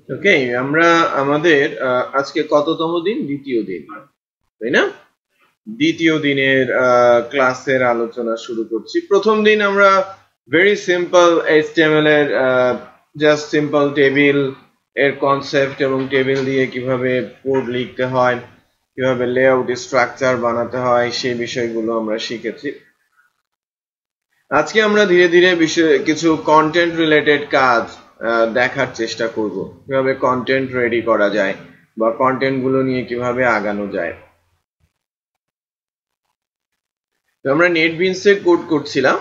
ওকে, আমরা আমাদের আজকে কততম দিন? দ্বিতীয় দিন, তাই না? দ্বিতীয় দিনের ক্লাসের আলোচনা শুরু করছি। প্রথম দিন আমরা ভেরি সিম্পল HTML এর জাস্ট সিম্পল টেবিল এর কনসেপ্ট এবং টেবিল দিয়ে কিভাবে কোড লিখতে হয়, কিভাবে লেআউট স্ট্রাকচার বানাতে হয় সেই বিষয়গুলো আমরা শিখেছি। আজকে আমরা ধীরে ধীরে কিছু কন্টেন্ট রিলেটেড কাজ দেখার চেষ্টা করব, কিভাবে কন্টেন্ট রেডি করা যায় বা কন্টেন্ট গুলো নিয়ে কিভাবে আগানো যায়। তো আমরা নেটবিনসে কোড করছিলাম।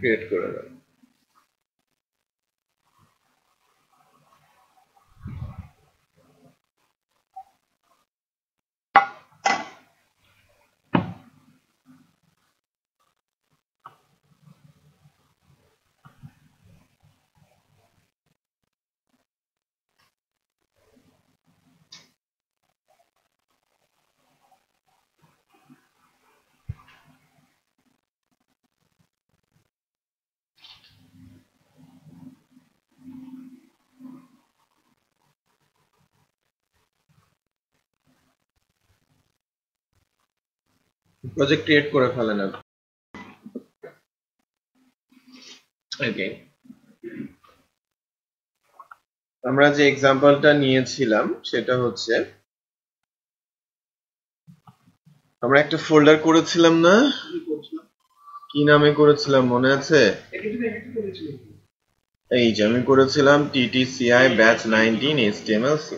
ক্রিয়েট করে দাও। প্রজেক্ট ক্রিয়েট করে ফেলেন। ওকে, আমরা যে এক্সাম্পলটা নিয়েছিলাম সেটা হচ্ছে, আমরা একটা ফোল্ডার করেছিলাম না? কি নামে করেছিলাম মনে আছে? এই যে আমি করেছিলাম TTCI batch 19 HTML6।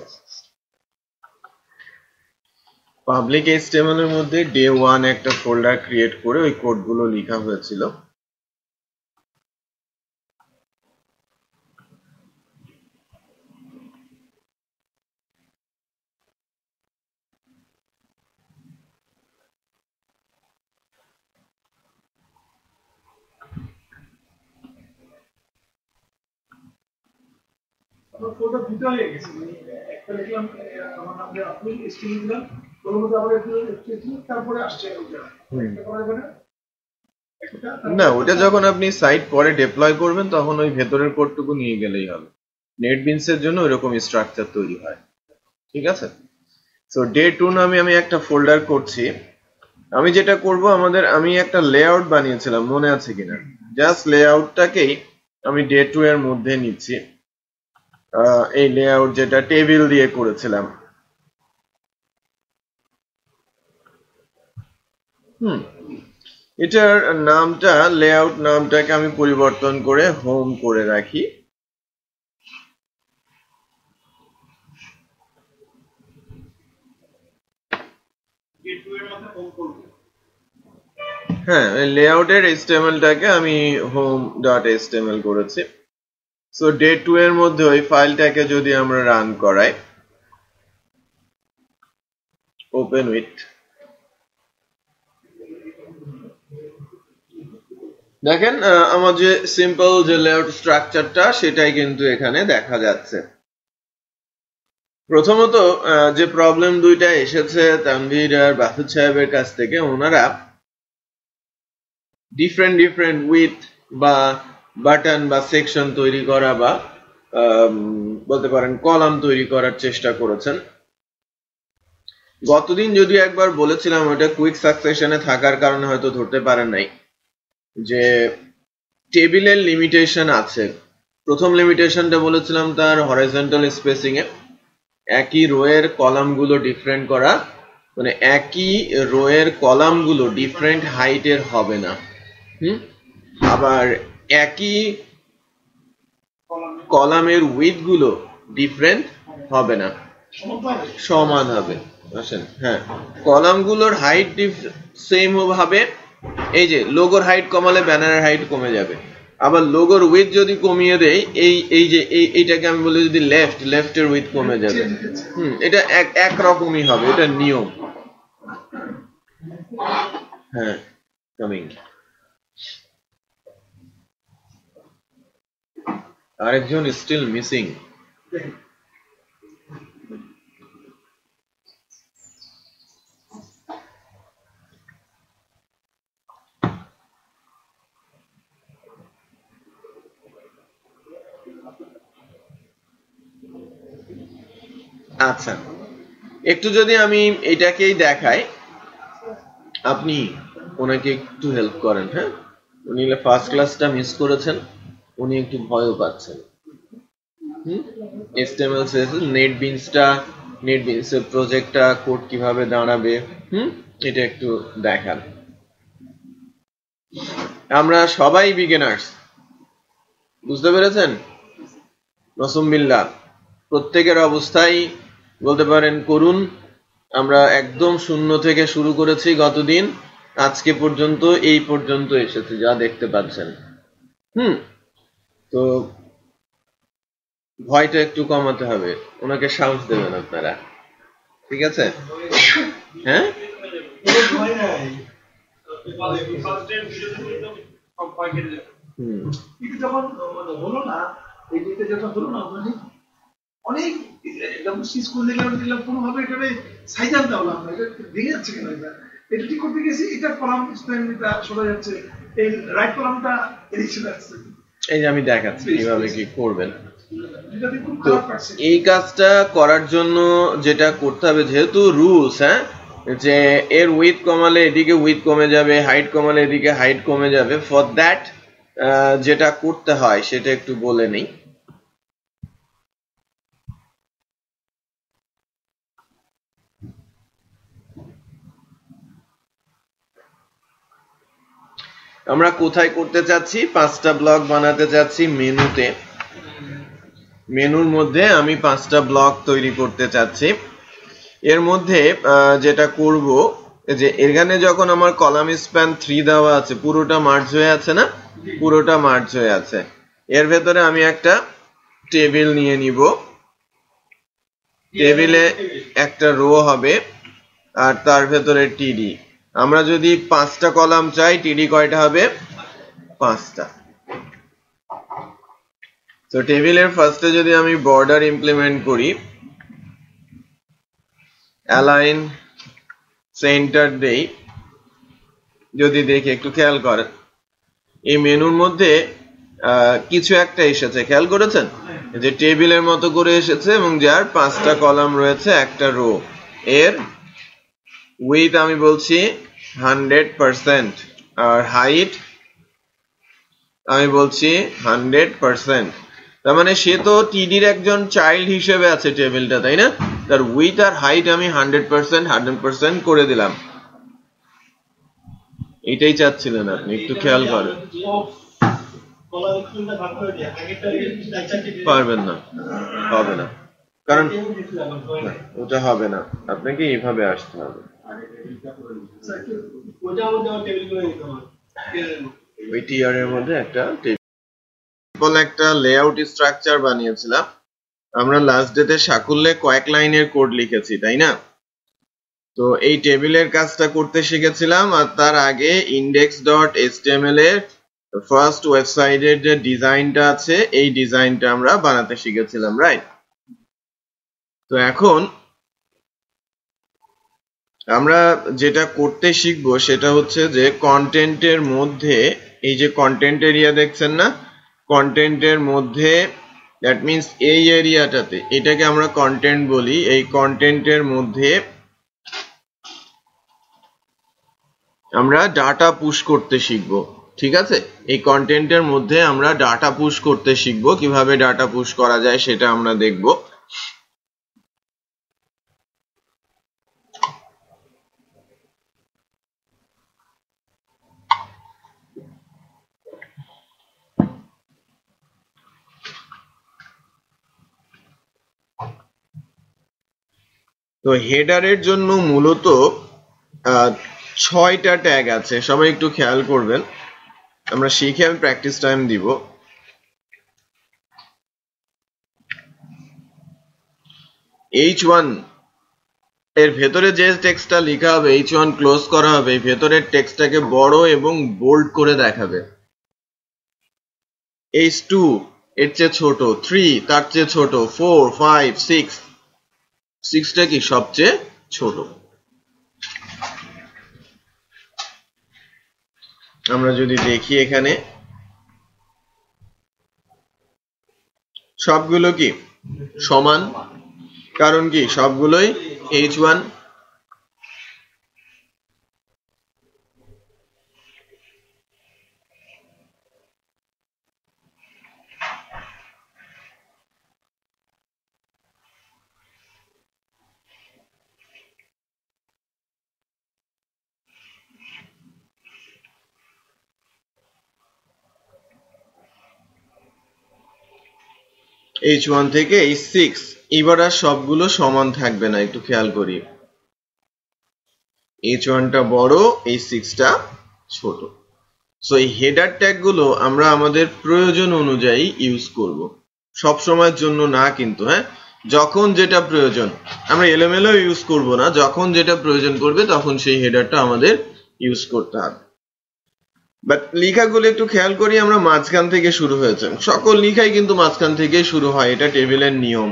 Public HTML এর মধ্যে ডে 1 একটা ফোল্ডার ক্রিয়েট করে ওই কোডগুলো লেখা হয়েছিল। ফটোটা দুটো হয়ে গেছে, একটা লিখলাম আমার নাম দিয়ে আপনি স্ক্রিন দিলাম, ওর মধ্যে আবার একটু তারপরে আসছে ওটা না, ওটা যখন আপনি সাইট পরে ডেপ্লয় করবেন তখন ওই ভেতরের কোডটুকু নিয়ে গেলেই হবে। নেটবিনস এর জন্য ওইরকম স্ট্রাকচার তৈরি হয়, ঠিক আছে? সো ডে 2 নামে আমি একটা ফোল্ডার করছি। আমি যেটা করব, আমি একটা লেআউট বানিয়েছিলাম, মনে আছে কিনা? জাস্ট লেআউটটাকেই আমি ডে 2 এর মধ্যে নিচ্ছি। এই লেআউট যেটা টেবিল দিয়ে করেছিলাম। এটার নামটা, লেআউট নামটাকে আমি পরিবর্তন করে হোম করে রাখি। হ্যাঁ, লেআউটের HTML-টাকে আমি home.html করেছি। সো ডে 2 এর মধ্যে ওই ফাইলটাকে যদি আমরা রান করাই, ওপেন উইথ, দেখেন আমার যে সিম্পল যে লেআউট স্ট্রাকচারটা সেটাই কিন্তু এখানে দেখা যাচ্ছে। প্রথমত যে প্রবলেম দুইটা এসেছে তানভীর আর বাসুদ সাহেবের কাছ থেকে, ওনারা ডিফারেন্ট উইথ বা বাটন বা সেকশন তৈরি করা বা বলতে পারেন কলাম তৈরি করার চেষ্টা করেছেন। গতদিন যদি একবার বলেছিলাম, ওটা কুইক সাকসেশনে থাকার কারণে হয়তো ধরতে পারেন নাই, যে টেবিলের লিমিটেশন আছে। প্রথম লিমিটেশনটা বলেছিলাম তার হরাইজন্টাল স্পেসিং এ, একই রোয়ের কলামগুলো ডিফারেন্ট করা, মানে একই রোয়ের কলামগুলো ডিফারেন্ট হাইটের হবে না। আবার একই কলামের উইথ গুলো ডিফারেন্ট হবে না, সমান হবে। আসেন, হ্যাঁ, কলামগুলোর হাইট সেম হবে। এই যে লোগোর হাইট কমালে ব্যানারের হাইট কমে যাবে। আবার লোগোর উইথ যদি কমিয়ে দেই, এই যে এইটাকে আমি বলি যদি লেফটের উইথ কমে যাবে। এটা একরকমই হবে, এটা নিয়ম। হ্যাঁ, কামিং। আরেকজন স্টিল মিসিং। আচ্ছা, একটু যদি আমি এটাকেই দেখাই, আপনি ওনাকে একটু হেল্প করেন। হ্যাঁ, উনি ফার্স্ট ক্লাসটা মিস করেছেন, উনি একটু ভয়ও পাচ্ছেন। HTML CSS নেটবিনস এর প্রজেক্টটা কোড কিভাবে দাঁড়াবে, এটা একটু দেখান। আমরা সবাই বিগিনার্স, বুঝতে পেরেছেন? নসুমবিল্লাহ, প্রত্যেকের অবস্থাই বলতে পারেন করুন। আমরা একদম শূন্য থেকে শুরু করেছি গতদিন, আজকে পর্যন্ত এই পর্যন্ত এসেছি যা দেখতে পাচ্ছেন। তো ভয়টা একটু কমাতে হবে, ওনাকে সাহস দেবেন আপনারা, ঠিক আছে? হ্যাঁ, যখন হলো না, এই যে যখন হলো না, অনেক স্কুল দিলাম কোনোভাবে এটা সাইজ আনতে হলো আমরা, এটা ভেঙে যাচ্ছে কেন, এটা ঠিক করতে গেছি, এটা কলাম স্প্যানটা সরে যাচ্ছে, এই রাইট কলামটা এদিকে চলে আসছে। এই যে আমি দেখাচ্ছি কিভাবে কি করবেন। তো এই কাজটা করার জন্য যেটা করতে হবে, যেহেতু রুলস, হ্যাঁ, যে এর উইথ কমালে এদিকে উইথ কমে যাবে, হাইট কমালে এদিকে হাইট কমে যাবে, ফর দ্যাট যেটা করতে হয় সেটা একটু বলে নেই। আমরা কোথায় করতে চাচ্ছি? 5টা ব্লক বানাতে চাচ্ছি মেনুতে। মেনুর মধ্যে আমি 5টা ব্লক তৈরি করতে চাচ্ছি। এর মধ্যে যেটা করব, যে এখানে যখন আমার কলাম স্প্যান 3 দেওয়া আছে, পুরোটা মার্জ হয়ে আছে না? পুরোটা মার্জ হয়ে আছে। এর ভেতরে আমি একটা টেবিল নিয়ে নিব, টেবিলে একটা রো হবে আর তার ভেতরে টিডি। আমরা যদি 5টা কলাম চাই, টিডি কয়টা হবে? 5টা। তো টেবিলের ফার্স্টে যদি আমি বর্ডার ইমপ্লিমেন্ট করি, অ্যালাইন সেন্টার দেই, যদি দেখি একটু খেয়াল করেন, এই মেনুর মধ্যে কিছু একটা এসেছে, খেয়াল করেছেন? যে টেবিলের মতো করে এসেছে এবং যার 5টা কলাম রয়েছে, একটা রো। এর উইথ আমি বলছি 100% আর হাইট আমি বলছি 100%। তার মানে সে তো টিডির একজন চাইল্ড হিসেবে আছে টেবিলটা, তাই না? তার উইথ আর হাইট আমি 100% করে দিলাম। এটাই চাচ্ছিলেন আপনি, একটু খেয়াল করেন। পারবেন না, হবে না, কারণ ওটা হবে না, আপনাকে এইভাবে আসতে হবে। ওই টিআর এর মধ্যে একটা টেবিল, একটা লেআউট স্ট্রাকচার বানিয়েছিলাম আমরা লাস্ট ডেতে সাকুল্যে কয়েক লাইনের কোড লিখেছি, তাই না? তো এই টেবিলের কাজটা করতে শিখেছিলাম, আর তার আগে index.html এর ফার্স্ট ওয়েবসাইটের যে ডিজাইনটা আছে, এই ডিজাইনটা আমরা বানাতে শিখেছিলাম, রাইট? তো এখন আমরা যেটা করতে শিখবো সেটা হচ্ছে যে কন্টেন্টের মধ্যে, এই যে কন্টেন্ট এরিয়া দেখছেন না, কন্টেন্টের মধ্যে, দ্যাট মিনস এই এরিয়াটাতে, এটাকে আমরা কন্টেন্ট বলি। এই কন্টেন্টের মধ্যে আমরা ডাটা পুশ করতে শিখবো, ঠিক আছে? এই কন্টেন্টের মধ্যে আমরা ডাটা পুশ করতে শিখবো, কিভাবে ডাটা পুশ করা যায় সেটা আমরা দেখব। তো হেডারের জন্য মূলত 6টা ট্যাগ আছে, সবাই একটু খেয়াল করবেন, আমরা শিখে আমি প্র্যাকটিস টাইম দিব। H1 এর ভেতরে যে টেক্সটটা লেখা হবে H1 ক্লোজ করা হবে, এই ভেতরের টেক্সটটাকে বড় এবং বোল্ড করে দেখাবে। H2 এর চেয়ে ছোট, 3 তার চেয়ে ছোট, 4 5 6, 6টা কি সবচেয়ে ছোট। আমরা যদি দেখি এখানে সবগুলো কি সমান, কারণ কি সবগুলোই H1। H1 থেকে H6, এবার আর সবগুলো সমান থাকবে না, একটু খেয়াল করি। H1টা বড়, H6টা ছোট। সো এই হেডার ট্যাগ গুলো আমরা আমাদের প্রয়োজন অনুযায়ী ইউজ করব, সব সময়ের জন্য না কিন্তু। হ্যাঁ, যখন যেটা প্রয়োজন, আমরা এলোমেলো ইউজ করব না, যখন যেটা প্রয়োজন করবে তখন সেই হেডারটা আমাদের ইউজ করতে হবে। বাট লেখাগুলো একটু খেয়াল করি, আমরা মাঝখান থেকে শুরু হয়েছে, সকল লেখাই কিন্তু মাঝখান থেকেই শুরু হয়, এটা টেবিলের নিয়ম।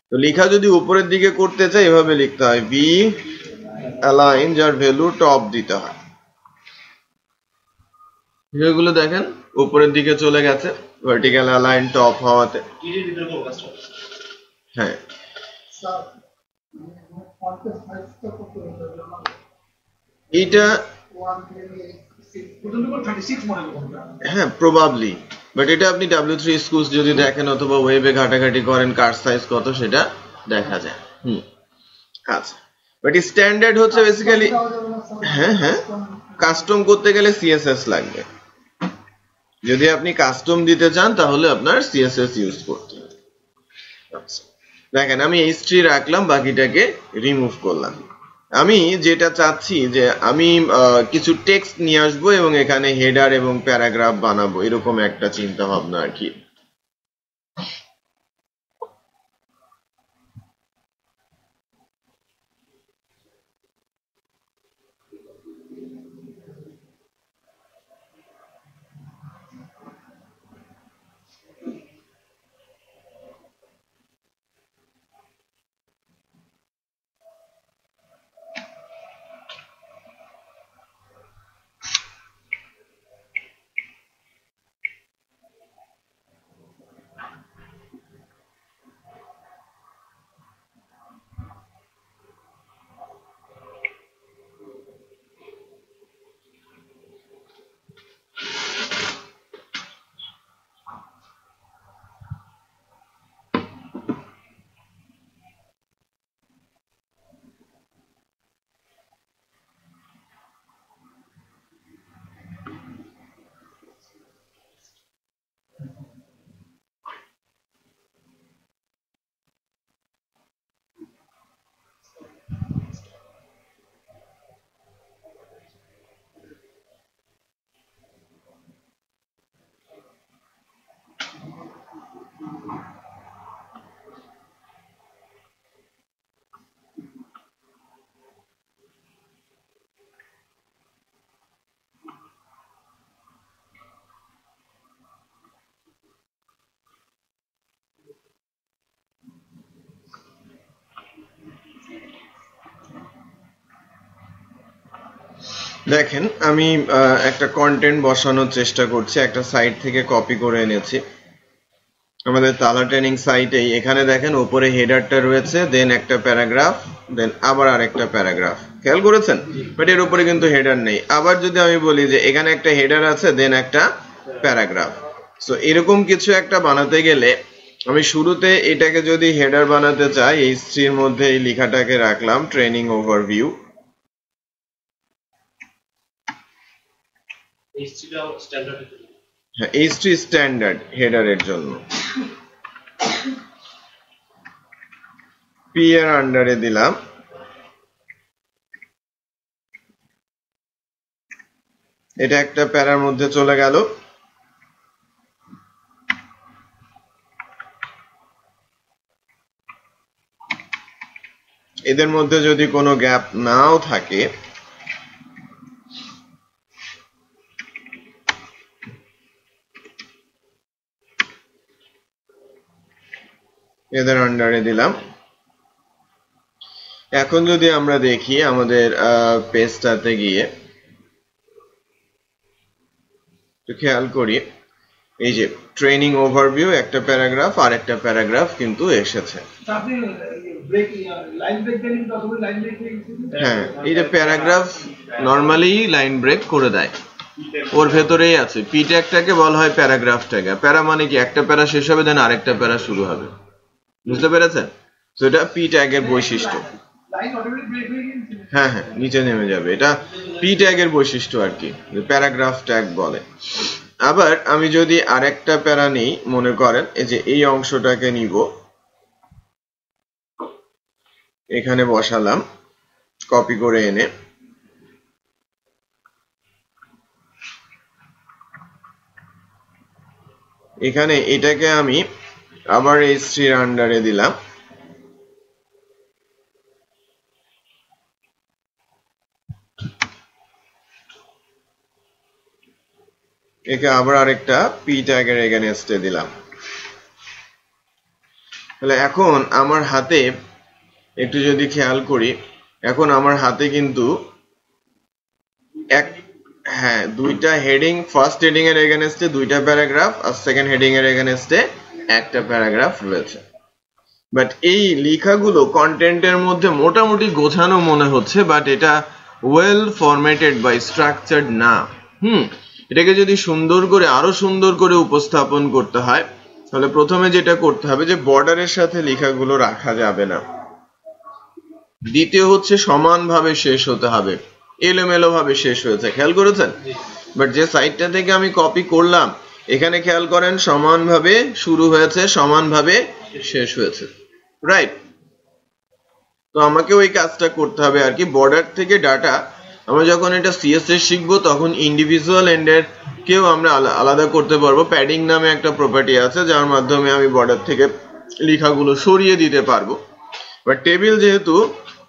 তো লেখা যদি উপরের দিকে করতে চাই এভাবে লিখতে হয়, বি অ্যালাইন, যার ভ্যালু টপ দিতে হয়। এগুলো দেখেন উপরের দিকে চলে গেছে, ভার্টিক্যাল অ্যালাইন টপ হওয়াতে। হ্যাঁ, এইটা হ্যাঁ প্রবাবলি, বাট এটা আপনি W3 স্কুলস যদি দেখেন অথবা ওয়েবে ঘাটাঘাটি করেন কার সাইজ কত সেটা দেখা যায়। আচ্ছা, বাট স্ট্যান্ডার্ড হচ্ছে বেসিক্যালি, হ্যাঁ হ্যাঁ, কাস্টম করতে গেলে CSS লাগবে। যদি আপনি কাস্টম দিতে চান তাহলে আপনার CSS ইউজ করতে হবে। আচ্ছা, দেখেন আমি H3 রাখলাম, বাকিটাকে রিমুভ করলাম। আমি যেটা চাচ্ছি যে আমি কিছু টেক্সট নিয়ে আসবো এবং এখানে হেডার এবং প্যারাগ্রাফ বানাবো, এরকম একটা চিন্তা ভাবনা আর কি। দেখেন আমি একটা কন্টেন্ট বসানোর চেষ্টা করছি, একটা সাইট থেকে কপি করে এনেছি আমাদের তালা ট্রেনিং সাইটেই। এখানে দেখেন উপরে হেডারটা রয়েছে, দেন একটা প্যারাগ্রাফ, দেন আবার আরেকটা প্যারাগ্রাফ, খেয়াল করেছেন? বাট এর উপরে কিন্তু হেডার নেই। আবার যদি আমি বলি যে এখানে একটা হেডার আছে, দেন একটা প্যারাগ্রাফ, সো এরকম কিছু একটা বানাতে গেলে আমি শুরুতে এটাকে যদি হেডার বানাতে চাই, H3 এর মধ্যে এই লেখাটাকে রাখলাম ট্রেনিং ওভারভিউ। হ্যাঁ, H3 স্ট্যান্ডার্ড হেডারের জন্য। P এর আন্ডারে দিলাম, এটা একটা প্যারার মধ্যে চলে গেল। এদের মধ্যে যদি কোনো গ্যাপ নাও থাকে এদের আন্ডারে দিলাম। এখন যদি আমরা দেখি আমাদের পেজটাতে গিয়ে একটু খেয়াল করি, এই যে ট্রেনিং ওভারভিউ একটা প্যারাগ্রাফ আর একটা প্যারাগ্রাফ কিন্তু এসেছে। হ্যাঁ, এই যে প্যারাগ্রাফ নরমালি লাইন ব্রেক করে দেয়, ওর ভেতরেই আছে। পি ট্যাগটাকে বলা হয় প্যারাগ্রাফ ট্যাগ। প্যারা মানে কি, একটা প্যারা শেষ হবে দেন আরেকটা প্যারা শুরু হবে, বুঝতে পেরেছেন? তো এটা পি ট্যাগের বৈশিষ্ট্য। হ্যাঁ হ্যাঁ, নিচে নেমে যাবে, এটা পি ট্যাগের বৈশিষ্ট্য আর কি, প্যারাগ্রাফ ট্যাগ বলে। আবার আমি যদি আরেকটা প্যারা নিই, মনে করেন এই যে এই অংশটাকে নিব, এখানে বসালাম কপি করে এনে, এখানে এটাকে আমি আবার H3 এর আন্ডারে দিলাম। একে আবার আরেকটা পি ট্যাগের এগেনস্টে দিলাম। তাহলে এখন আমার হাতে একটু যদি খেয়াল করি, এখন আমার হাতে কিন্তু দুইটা হেডিং, ফার্স্ট হেডিং এর এগেনস্টে দুইটা প্যারাগ্রাফ আর সেকেন্ড হেডিং এর এগেনস্টে একটা প্যারাগ্রাফ রয়েছে। বাট এই লেখাগুলো কন্টেন্টের মধ্যে মোটামুটি গোছানো মনে হচ্ছে, বাট এটা ওয়েল ফরম্যাটেড বা স্ট্রাকচার্ড না। এটাকে যদি সুন্দর করে, আরো সুন্দর করে উপস্থাপন করতে হয়, তাহলে প্রথমে যেটা করতে হবে যে বর্ডারের সাথে লেখাগুলো রাখা যাবে না। দ্বিতীয় হচ্ছে সমানভাবে শেষ হতে হবে, এলোমেলো ভাবে শেষ হয়েছে, খেয়াল করেছেন? বাট যে সাইডটা থেকে আমি কপি করলাম, এখানে খেয়াল করেন সমানভাবে শুরু হয়েছে, সমানভাবে শেষ হয়েছে, রাইট? তো আমাকে ওই কাজটা করতে হবে আর কি। বর্ডার থেকে ডাটা, আমরা যখন এটা সিএসএস শিখবো তখন ইন্ডিভিজুয়াল এন্ডের কেও আমরা আলাদা করতে পারবো। প্যাডিং নামে একটা প্রপার্টি আছে যার মাধ্যমে আমি বর্ডার থেকে লেখাগুলো সরিয়ে দিতে পারবো। বাট টেবিল, যেহেতু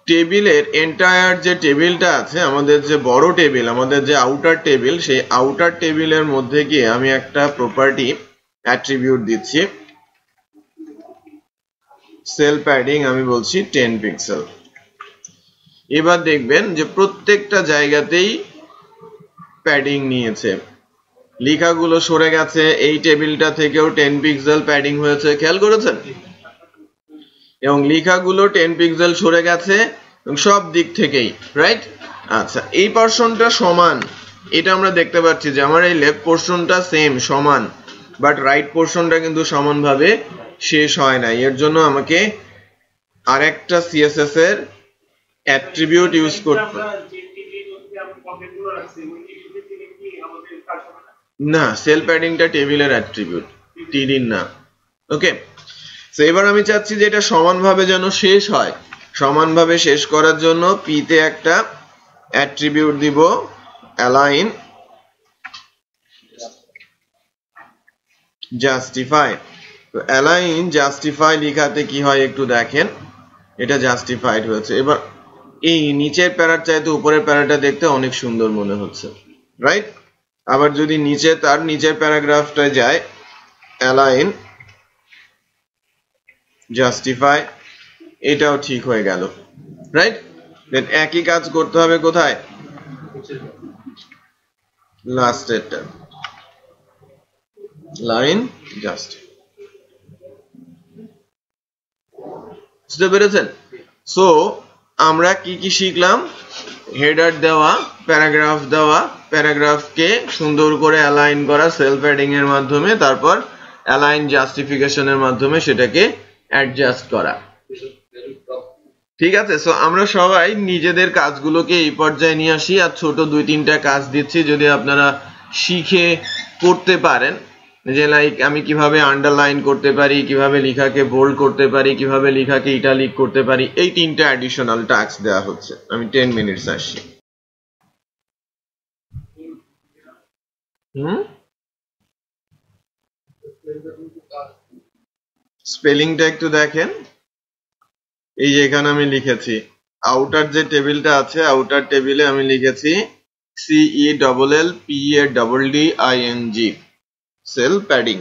টেবিলের এন্টায়ার যে টেবিলটা আছে, আমাদের যে বড় টেবিল, আমাদের যে আউটার টেবিল, সেই আউটার টেবিলের মধ্যে গিয়ে আমি একটা প্রপার্টি অ্যাট্রিবিউট দিচ্ছি, সেল প্যাডিং আমি বলছি 10 পিক্সেল। এবার দেখবেন যে প্রত্যেকটা জায়গাতেই প্যাডিং নিয়েছে, লেখাগুলো সরে গেছে, এই টেবিলটা থেকেও 10 পিক্সেল প্যাডিং হয়েছে, খেয়াল করেছেন? এবং লেখাগুলো 10 পিক্সেল সরে গেছে সব দিক থেকেই, রাইট? আচ্ছা, এই পোরশনটা সমান, এটা আমরা দেখতে পাচ্ছি যে আমার এই লেফট পোরশনটা সেম সমান, বাট রাইট পোরশনটা কিন্তু সমানভাবে শেষ হয় না। এর জন্য আমাকে আরেকটা সিএসএস এর অ্যাট্রিবিউট ইউজ করতে, না, সেল প্যাডিংটা টেবিলের অ্যাট্রিবিউট, টিডির না। ওকে, তো এবার আমি চাচ্ছি যে এটা সমানভাবে যেন শেষ হয়। সমানভাবে শেষ করার জন্য পি তে একটা অ্যাট্রিবিউট দিব, অ্যালাইন জাস্টিফাই। তো অ্যালাইন জাস্টিফাই লেখাতে কি হয় একটু দেখেন, এটা জাস্টিফাইড হয়েছে। এবার এই নিচের প্যারার চাইতে উপরের প্যারাটা দেখতে অনেক সুন্দর মনে হচ্ছে, রাইট? আবার যদি নিচে, তার নিচের প্যারাগ্রাফটা যায়, অ্যালাইন জাস্টিফাই, এটাও ঠিক হয়ে গেল, রাইট? দেন একই কাজ করতে হবে কোথায়? লাস্টেরটা, লাইন জাস্ট। বুঝতে পেরেছেন? সো আমরা কি কি শিখলাম? হেডার দেওয়া, প্যারাগ্রাফ দেওয়া, প্যারাগ্রাফকে সুন্দর করে অ্যালাইন করা সেল প্যাডিং এর মাধ্যমে, তারপর অ্যালাইন জাস্টিফিকেশনের মাধ্যমে সেটাকে অ্যাডজাস্ট করা। ঠিক আছে? সো আমরা সবাই নিজেদের কাজগুলোকে এই পর্যায়ে নিয়ে আসি, আর ছোট 2-3টা কাজ দিচ্ছি, যদি আপনারা শিখে করতে পারেন, যে লাইক আমি কিভাবে আন্ডারলাইন করতে পারি, কিভাবে লেখাকে বোল্ড করতে পারি, কিভাবে লেখাকে ইটালিক করতে পারি, এই 3টা অ্যাডিশনাল টাস্ক দেওয়া হচ্ছে। আমি 10 মিনিটস আসছি। স্পেলিংটা একটু দেখেন, এই যে এখানে আমি লিখেছি আউটার যে টেবিলটা আছে আউটার টেবিলে আমি লিখেছি CELLPADDING সেল প্যাডিং।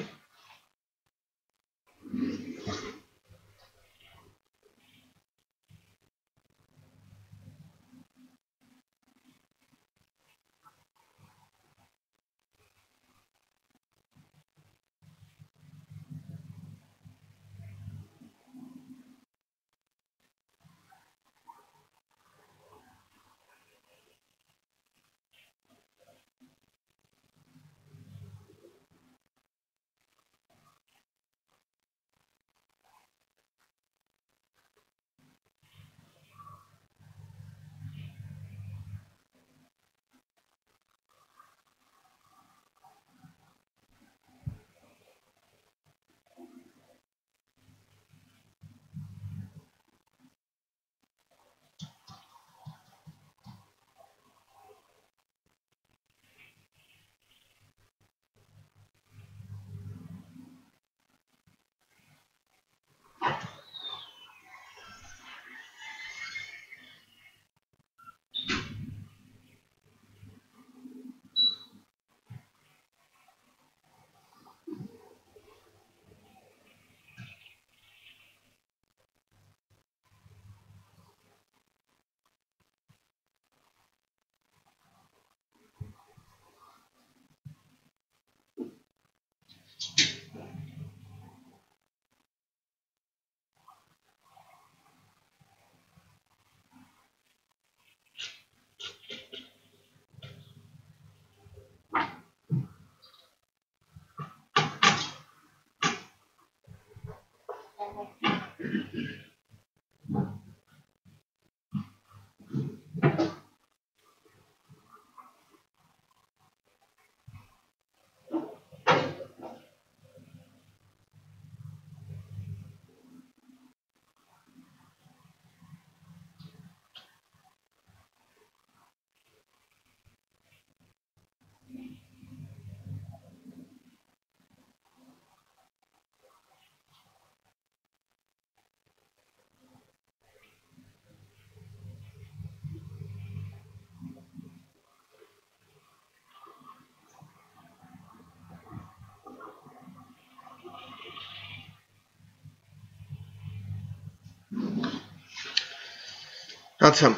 আচ্ছা,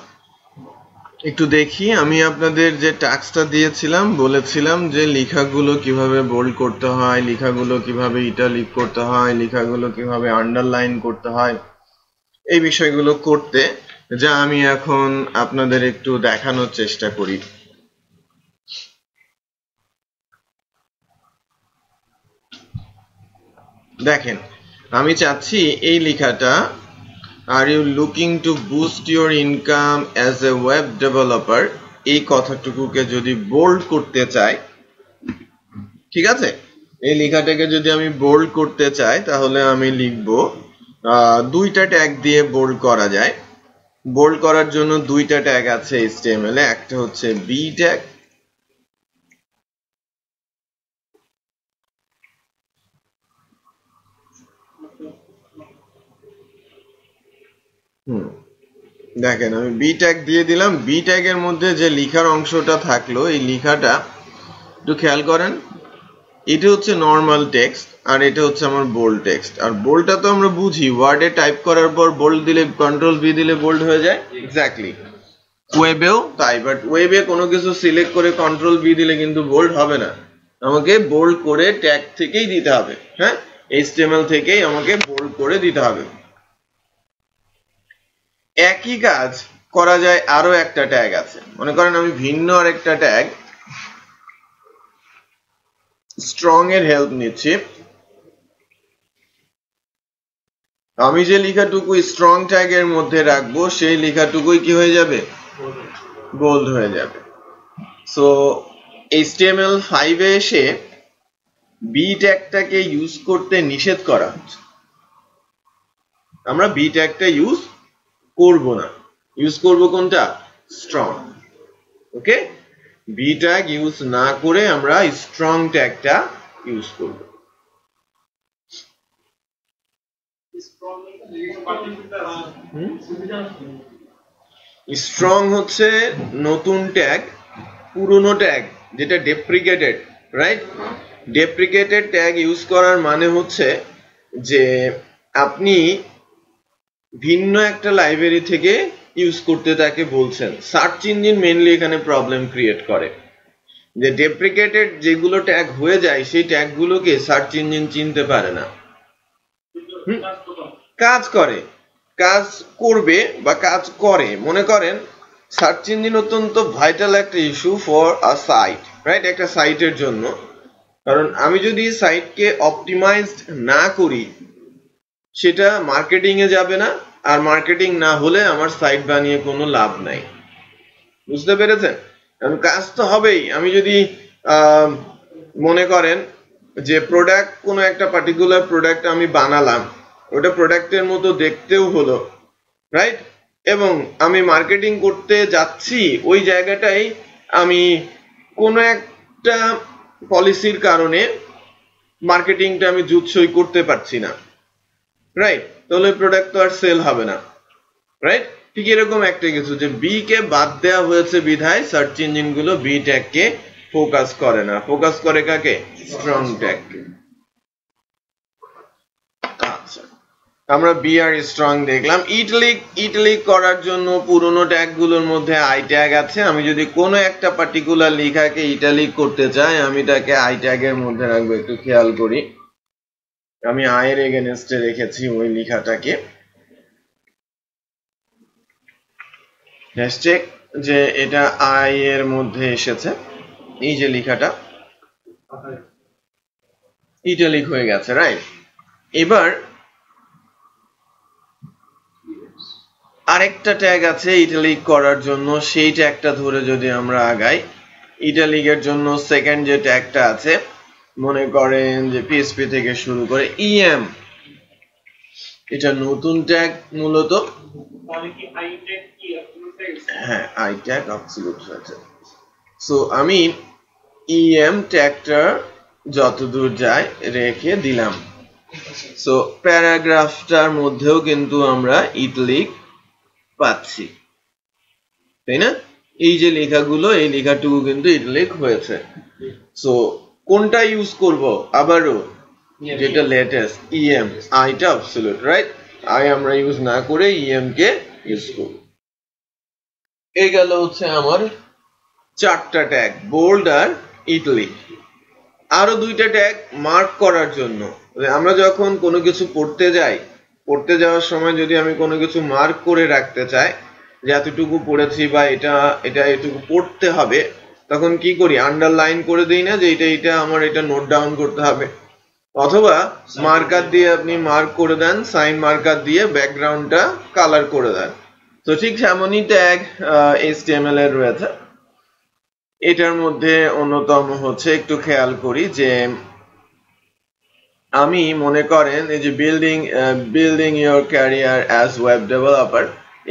একটু দেখি, আমি আপনাদের যে টাস্কটা দিয়েছিলাম বলেছিলাম যে লেখাগুলো কিভাবে বোল্ড করতে হয়, লেখাগুলো কিভাবে ইটালিক করতে হয়, লেখাগুলো কিভাবে আন্ডারলাইন করতে হয়, এই বিষয়গুলো করতে, যা আমি এখন আপনাদের একটু দেখানোর চেষ্টা করি। দেখেন, আমি চাচ্ছি এই লেখাটা are you looking to boost your income as a web developer, এই কথাটুকুকে যদি বোল্ড করতে চাই, ঠিক আছে, এই লেখাটাকে যদি আমি বোল্ড করতে চাই তাহলে আমি লিখব, দুইটা ট্যাগ দিয়ে বোল্ড করা যায়। বোল্ড করার জন্য দুইটা ট্যাগ আছে HTML এ, একটা হচ্ছে বি ট্যাগ, দেখেন আমি বি ট্যাগ দিয়ে দিলাম। বি ট্যাগের মধ্যে যে লেখার অংশটা থাকলো, এই লেখাটা একটু খেয়াল করেন, এটা হচ্ছে নর্মাল টেক্সট আর এটা হচ্ছে আমার বোল্ড টেক্সট। আর বোল্ডটা তো আমরা বুঝি, ওয়ার্ডে টাইপ করার পর বোল্ড দিলে, কন্ট্রোল ভি দিলে বোল্ড হয়ে যায়, এক্স্যাক্টলি। ওয়েবেও তাই, বাট ওয়েবে কোনো কিছু সিলেক্ট করে কন্ট্রোল ভি দিলে কিন্তু বোল্ড হবে না, আমাকে বোল্ড করে ট্যাগ থেকেই দিতে হবে। হ্যাঁ, HTML থেকেই আমাকে বোল্ড করে দিতে হবে। একই কাজ করা যায় আরো একটা ট্যাগ আছে, মনে করেন আমি ভিন্ন আরেকটা ট্যাগ স্ট্রং এর হেল্প নিচ্ছি। আমি যে লেখাটুকু স্ট্রং ট্যাগের মধ্যে রাখবো সেই লেখাটুকুই কি হয়ে যাবে, বোল্ড হয়ে যাবে। সো HTML5 এ এসে বি ট্যাগটাকে ইউজ করতে নিষেধ করা হচ্ছে, আমরা বি ট্যাগটা ইউজ করব না, ইউজ করব কোনটা, স্ট্রং। ওকে, বি ট্যাগ ইউজ না করে আমরা স্ট্রং ট্যাগটা ইউজ করব। স্ট্রং হচ্ছে নতুন ট্যাগ, পুরনো ট্যাগ যেটা ডেপ্রিকেটেড, রাইট? ডেপ্রিকেটেড ট্যাগ ইউজ করার মানে হচ্ছে যে আপনি ভিন্ন একটা লাইব্রেরি থেকে ইউজ করতে তাকে বলছেন। সার্চ ইঞ্জিন মেইনলি এখানে প্রবলেম ক্রিয়েট করে, যে ডেপ্রিকেটেড যেগুলো ট্যাগ হয়ে যায় সেই ট্যাগগুলোকে সার্চ ইঞ্জিন চিনতে পারে না। কাজ করে, কাজ করবে বা কাজ করে। মনে করেন সার্চ ইঞ্জিন অত্যন্ত ভাইটাল একটা issue for a site, right? একটা সাইটের জন্য। কারণ আমি যদি সাইটকে অপটিমাইজড না করি সেটা মার্কেটিং এ যাবে না, আর মার্কেটিং না হলে আমার সাইট বানিয়ে কোনো লাভ নাই। বুঝতে পেরেছেন? কারণ কাজ তো হবেই। আমি যদি মনে করেন যে প্রোডাক্ট, কোনো একটা পার্টিকুলার প্রোডাক্ট আমি বানালাম, ওটা প্রোডাক্টের মতো দেখতেও হলো, রাইট? এবং আমি মার্কেটিং করতে যাচ্ছি, ওই জায়গাটাই আমি কোনো একটা পলিসির কারণে মার্কেটিংটা আমি জুৎসই করতে পারছি না, রাইট? তাহলে প্রোডাক্ট তো আর সেল হবে না, রাইট? ঠিক এরকম একটা কিছু, যে বি কে বাদ দেওয়া হয়েছে বিধায় সার্চ ইঞ্জিন গুলো বি ট্যাগ কে ফোকাস করে না। ফোকাস করে কাকে? স্ট্রং ট্যাগ কে। আচ্ছা, আমরা বি আর স্ট্রং দেখলাম। ইটালিক করার জন্য পুরনো ট্যাগ গুলোর মধ্যে আই ট্যাগ আছে। আমি যদি কোনো একটা পার্টিকুলার লেখাকে ইটালিক করতে চাই, আমি তাকে আই ট্যাগের মধ্যে রাখবো। একটু খেয়াল করি, আমি আই এর এগেনস্টে রেখেছি ওই লেখাটাকে। চেক যে এটা আই এর মধ্যে এসেছে, এই যে লেখাটা ইটালিক হয়ে গেছে, রাইট? এবার আরেকটা ট্যাগ আছে ইটালিক করার জন্য, সেই ট্যাগটা ধরে যদি আমরা আগাই, ইটালিকের জন্য সেকেন্ড যে ট্যাগটা আছে, মনে করেন যে পিএসপি থেকে শুরু করে ইএম, এটা নতুন ট্যাগ মূলত। হ্যাঁ, আই ট্যাগ অ্যাবসলিউট আছে। সো আমি ইএম ট্যাগটা যতদূর যায় রেখে দিলাম। সো প্যারাগ্রাফটার মধ্যেও কিন্তু আমরা ইটালিক পাচ্ছি, তাই না? এই যে লেখাগুলো, এই লেখাটুকু কিন্তু ইটালিক হয়েছে। সো কোনটা ইউজ করব? আবারও যেটা লেটেস্ট, ইএম, আইটা অ্যাবসলিউট, রাইট? আই আমরা ইউজ না করে ইএম কে ইউজ করব। এই গেল হচ্ছে আমার চারটা ট্যাগ, বোল্ড আর ইটালিক। আরো দুইটা ট্যাগ মার্ক করার জন্য। আমরা যখন কোনো কিছু পড়তে যাই, পড়তে যাওয়ার সময় যদি আমি কোনো কিছু মার্ক করে রাখতে চাই যে এতটুকু পড়েছি বা এটা এটুকু পড়তে হবে, তখন কি করি? আন্ডারলাইন করে দিই না যে এটা আমার এটা নোট ডাউন করতে হবে, অথবা মার্কার দিয়ে আপনি মার্ক করে দেন, সাইন মার্কার দিয়ে ব্যাকগ্রাউন্ডটা কালার করে দেন। তো ঠিক এমনই ট্যাগ HTML এর রয়েছে। এটার মধ্যে অন্যতম হচ্ছে, একটু খেয়াল করি যে আমি মনে করেন এই যে building your career as web developer,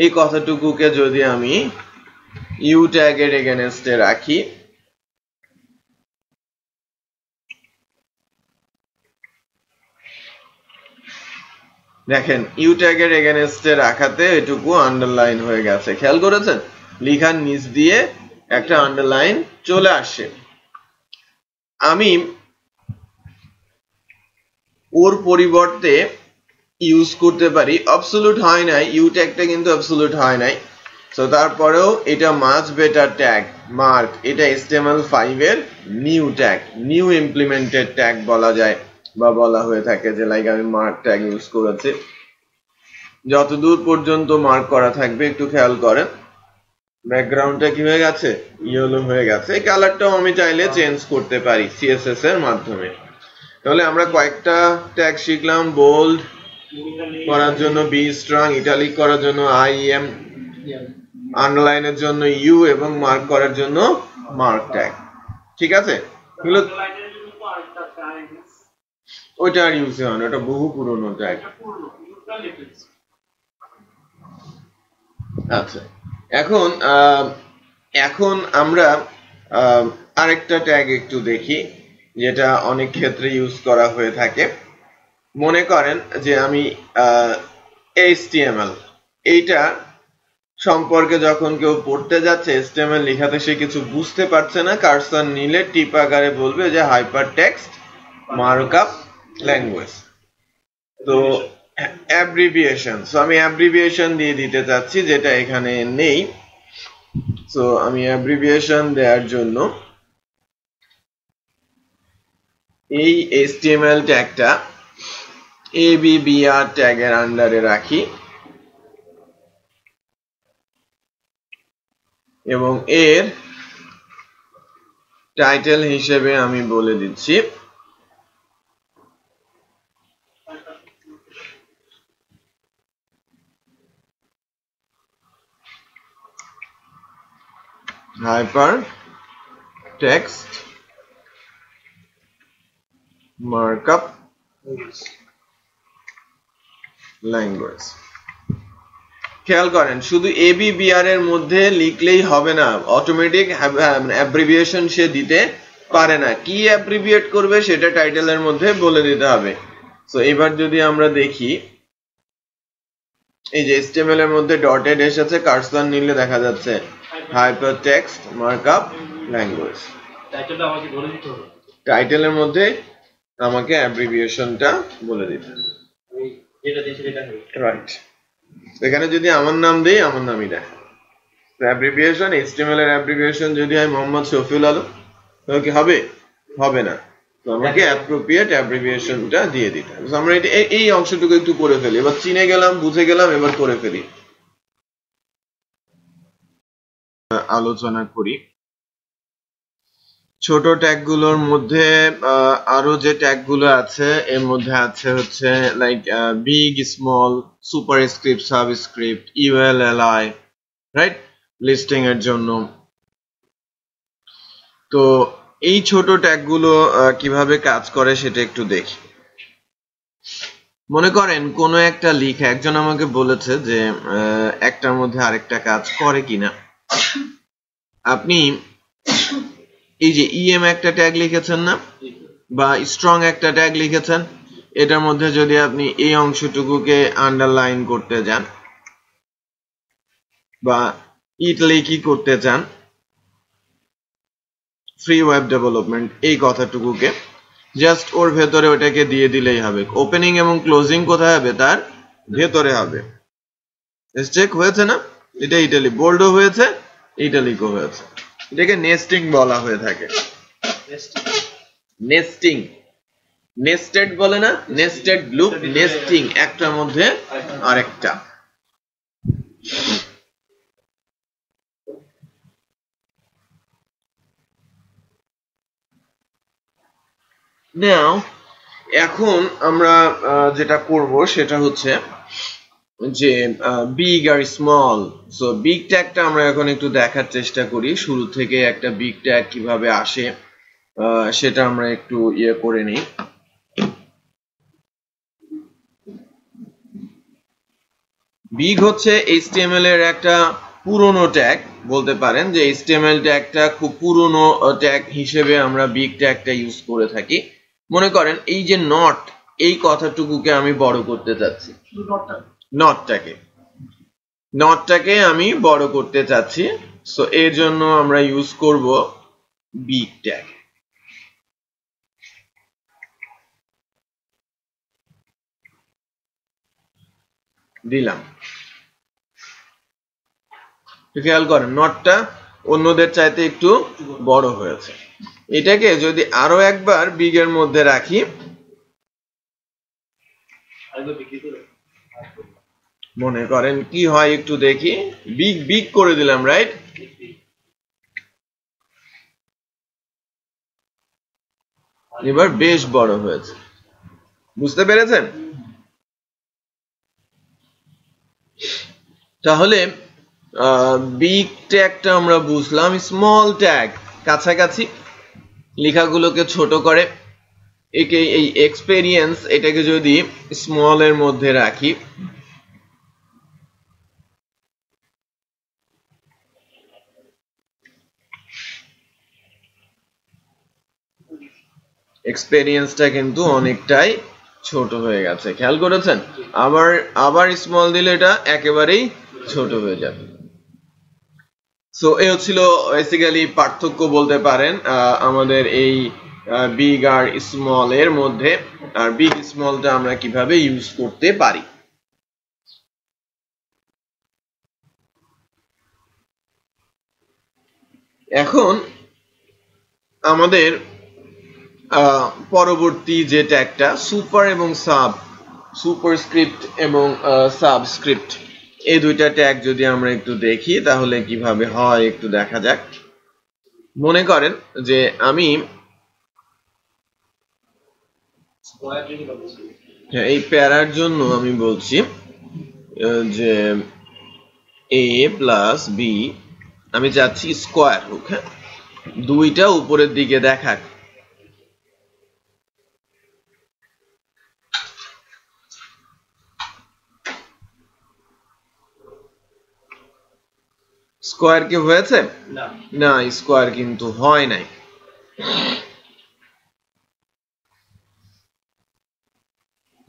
এই কথাটুকুকে যদি আমি ইউ ট্যাগের এগেনস্টে রাখি, দেখেন ইউ ট্যাগের এগেনস্টে রাখাতে এটুকু আন্ডারলাইন হয়ে গেছে। খেয়াল করেছেন? লেখার নিচ দিয়ে একটা আন্ডারলাইন চলে আসে। আমি ওর পরিবর্তে ইউজ করতে পারি, অ্যাবসলিউট হয় নাই, ইউ ট্যাগটা কিন্তু অ্যাবসলিউট হয় নাই। সো তারপরেও এটা মাচ বেটার ট্যাগ, মার্ক। এটা HTML5 এর new tag, new implemented tag বলা যায় বা বলা হয়ে থাকে, যে লাইক আমি মার্ক ট্যাগ ইউজ করেছি। যতদূর পর্যন্ত মার্ক করা থাকবে একটু খেয়াল করেন, ব্যাকগ্রাউন্ডটা কি হয়ে গেছে? ইয়েলো হয়ে গেছে। এই কালারটাও আমি চাইলে চেঞ্জ করতে পারি CSS এর মাধ্যমে। তাহলে আমরা কয়েকটা ট্যাগ শিখলাম। বোল্ড করার জন্য বি স্ট্রং, ইটালিক করার জন্য IEM, আন্ডারলাইনের জন্য ইউ, এবং মার্ক করার জন্য মার্ক ট্যাগ। ঠিক আছে? ওইটা আর ইউজ হয় না, ওটা বহু পুরনো ট্যাগ। আচ্ছা, এখন আমরা আরেকটা ট্যাগ একটু দেখি, যেটা অনেক ক্ষেত্রে ইউজ করা হয়ে থাকে। মনে করেন যে আমি HTML, এইটা সম্পর্কে যখন কেউ পড়তে যাচ্ছে HTML লেখাতে সে কিছু বুঝতে পারছে না, কার্সর নিলে টিপ আকারে বলবে যে হাইপারটেক্সট মার্কআপ ল্যাঙ্গুয়েজ। তো অ্যাব্রিভিয়েশন, সো আমি অ্যাব্রিভিয়েশন দিয়ে দিতে চাচ্ছি যেটা এখানে নেই। সো আমি অ্যাব্রিভিয়েশন দেওয়ার জন্য এই HTML ট্যাগটা ABBR ট্যাগের আন্ডারে রাখি এবং এর টাইটেল হিসেবে আমি বলে দিচ্ছি hypertext markup language। খেয়াল করেন শুধু ABBR এর মধ্যে লিখলেই হবে না, অটোমেটিক অ্যাব্রিভিয়েশন সে দিতে পারে না, কি অ্যাব্রিভিয়েট করবে সেটা টাইটেলের মধ্যে বলে দিতে হবে। সো এবার যদি আমরা দেখি এই যে HTML এর মধ্যে ডটেড এসেছে, কার্সর নিলে দেখা যাচ্ছে হাইপারটেক্সট মার্কআপ ল্যাঙ্গুয়েজ। টাইটেলটা আমাকে বলে দিতে হবে, টাইটেলের মধ্যে আমাকে অ্যাব্রিভিয়েশনটা বলে দিতে হবে, আমি যেটা দিয়েছি সেটা হবে, রাইট। এখানে যদি আমার নাম দেই আমার নামই দেখে। তো অ্যাব্রিভিয়েশন HTML এর অ্যাব্রিভিয়েশন যদি হয় মোহাম্মদ শফিউল আলম, তাহলে কি হবে? হবে না। তো আমাকে অ্যাপ্রোপ্রিয়েট অ্যাব্রিভিয়েশনটা দিয়ে দিতে হবে। আমরা এই অংশটুকু একটু করে ফেলি, এবার চিনে গেলাম, বুঝে গেলাম, এবার করে ফেলি। আলোচনা করি ছোট ট্যাগগুলোর মধ্যে আরো যে ট্যাগগুলো আছে এর মধ্যে আছে হচ্ছে like big, small, superscript, subscript, UL, LI, right, listing এর জন্য। তো এই ছোট ট্যাগগুলো কিভাবে কাজ করে সেটা একটু দেখি। মনে করেন কোনো একটা লিখে একজন আমাকে বলেছে যে একটার মধ্যে আরেকটা কাজ করে কিনা। আপনি এই যে ইএম একটা ট্যাগ লিখেছেন না, বা স্ট্রং একটা ট্যাগ লিখেছেন, এটার মধ্যে যদি আপনি এই অংশটুকুকে আন্ডারলাইন করতে যান বা ইটালিকি করতে চান, ফ্রি ওয়েব ডেভেলপমেন্ট এই কথাটুকুকে জাস্ট ওর ভেতরে ওটাকে দিয়ে দিলেই হবে। ওপেনিং এবং ক্লোজিং কোথায় হবে? তার ভেতরে হবে। চেক হয়েছে না? এটা ইটালি বোল্ডও হয়েছে, ইটালিকও হয়েছে। এটাকে নেস্টিং বলা হয়ে থাকে। নেস্টিং, নেস্টেড বলে না, নেস্টেড লুপ, নেস্টিং, একটার মধ্যে আরেকটা। নাও এখন আমরা যেটা করব সেটা হচ্ছে যে বিগ আর স্মল। সো বিগ ট্যাগটা আমরা এখন একটু দেখার চেষ্টা করি, শুরু থেকে একটা বিগ ট্যাগ কিভাবে আসে সেটা আমরা একটু ইয়ে করে নিই। বিগ হচ্ছে HTML এর একটা পুরনো ট্যাগ, বলতে পারেন যে HTML ট্যাগটা খুব পুরনো ট্যাগ হিসেবে আমরা বিগ ট্যাগটা ইউজ করে থাকি। মনে করেন এই যে নট, এই কথাটুকুকে আমি বড় করতে চাচ্ছি, নটটাকে আমি বড় করতে চাচ্ছি। সো এর জন্য আমরা ইউজ করব বিগ ট্যাগ। দিলাম, খেয়াল করেন নটটা অন্যদের চাইতে একটু বড় হয়েছে। এটাকে যদি আরো একবার বিগ এর মধ্যে রাখি, মনে করেন কি হয় একটু দেখি। বিগ বিগ করে দিলাম, রাইট? এবার বেশ বড় হয়েছে, বুঝতে পেরেছেন? তাহলে বিগ ট্যাগটা আমরা বুঝলাম। স্মল ট্যাগ কাছাকাছি, লেখাগুলোকে ছোট করে। একে এই এক্সপেরিয়েন্স, এটাকে যদি স্মল এর মধ্যে রাখি, এক্সপেরিয়েন্সটা কিন্তু অনেকটাই ছোট হয়ে গেছে, খেয়াল করেছেন? আবার স্মল দিলে এটা একেবারেই ছোট হয়ে যাবে। সো এই হচ্ছিল বেসিক্যালি পার্থক্য বলতে পারেন আমাদের এই বিগ আর স্মল এর মধ্যে, আর বিগ স্মলটা আমরা কিভাবে ইউজ করতে পারি। এখন আমাদের পরবর্তী যে ট্যাগটা সুপার এবং সাব, সুপারস্ক্রিপ্ট এবং সাবস্ক্রিপ্ট, এই দুইটা ট্যাগ যদি আমরা একটু দেখি তাহলে কিভাবে হয় একটু দেখা যাক। মনে করেন যে আমি এই প্যারার জন্য আমি বলছি যে a প্লাস বি আমি চাচ্ছি স্কোয়ার হোক, হ্যাঁ, দুইটা উপরের দিকে দেখাক। স্কোয়ার কি হয়েছে? না, স্কোয়ার কিন্তু হয় নাই।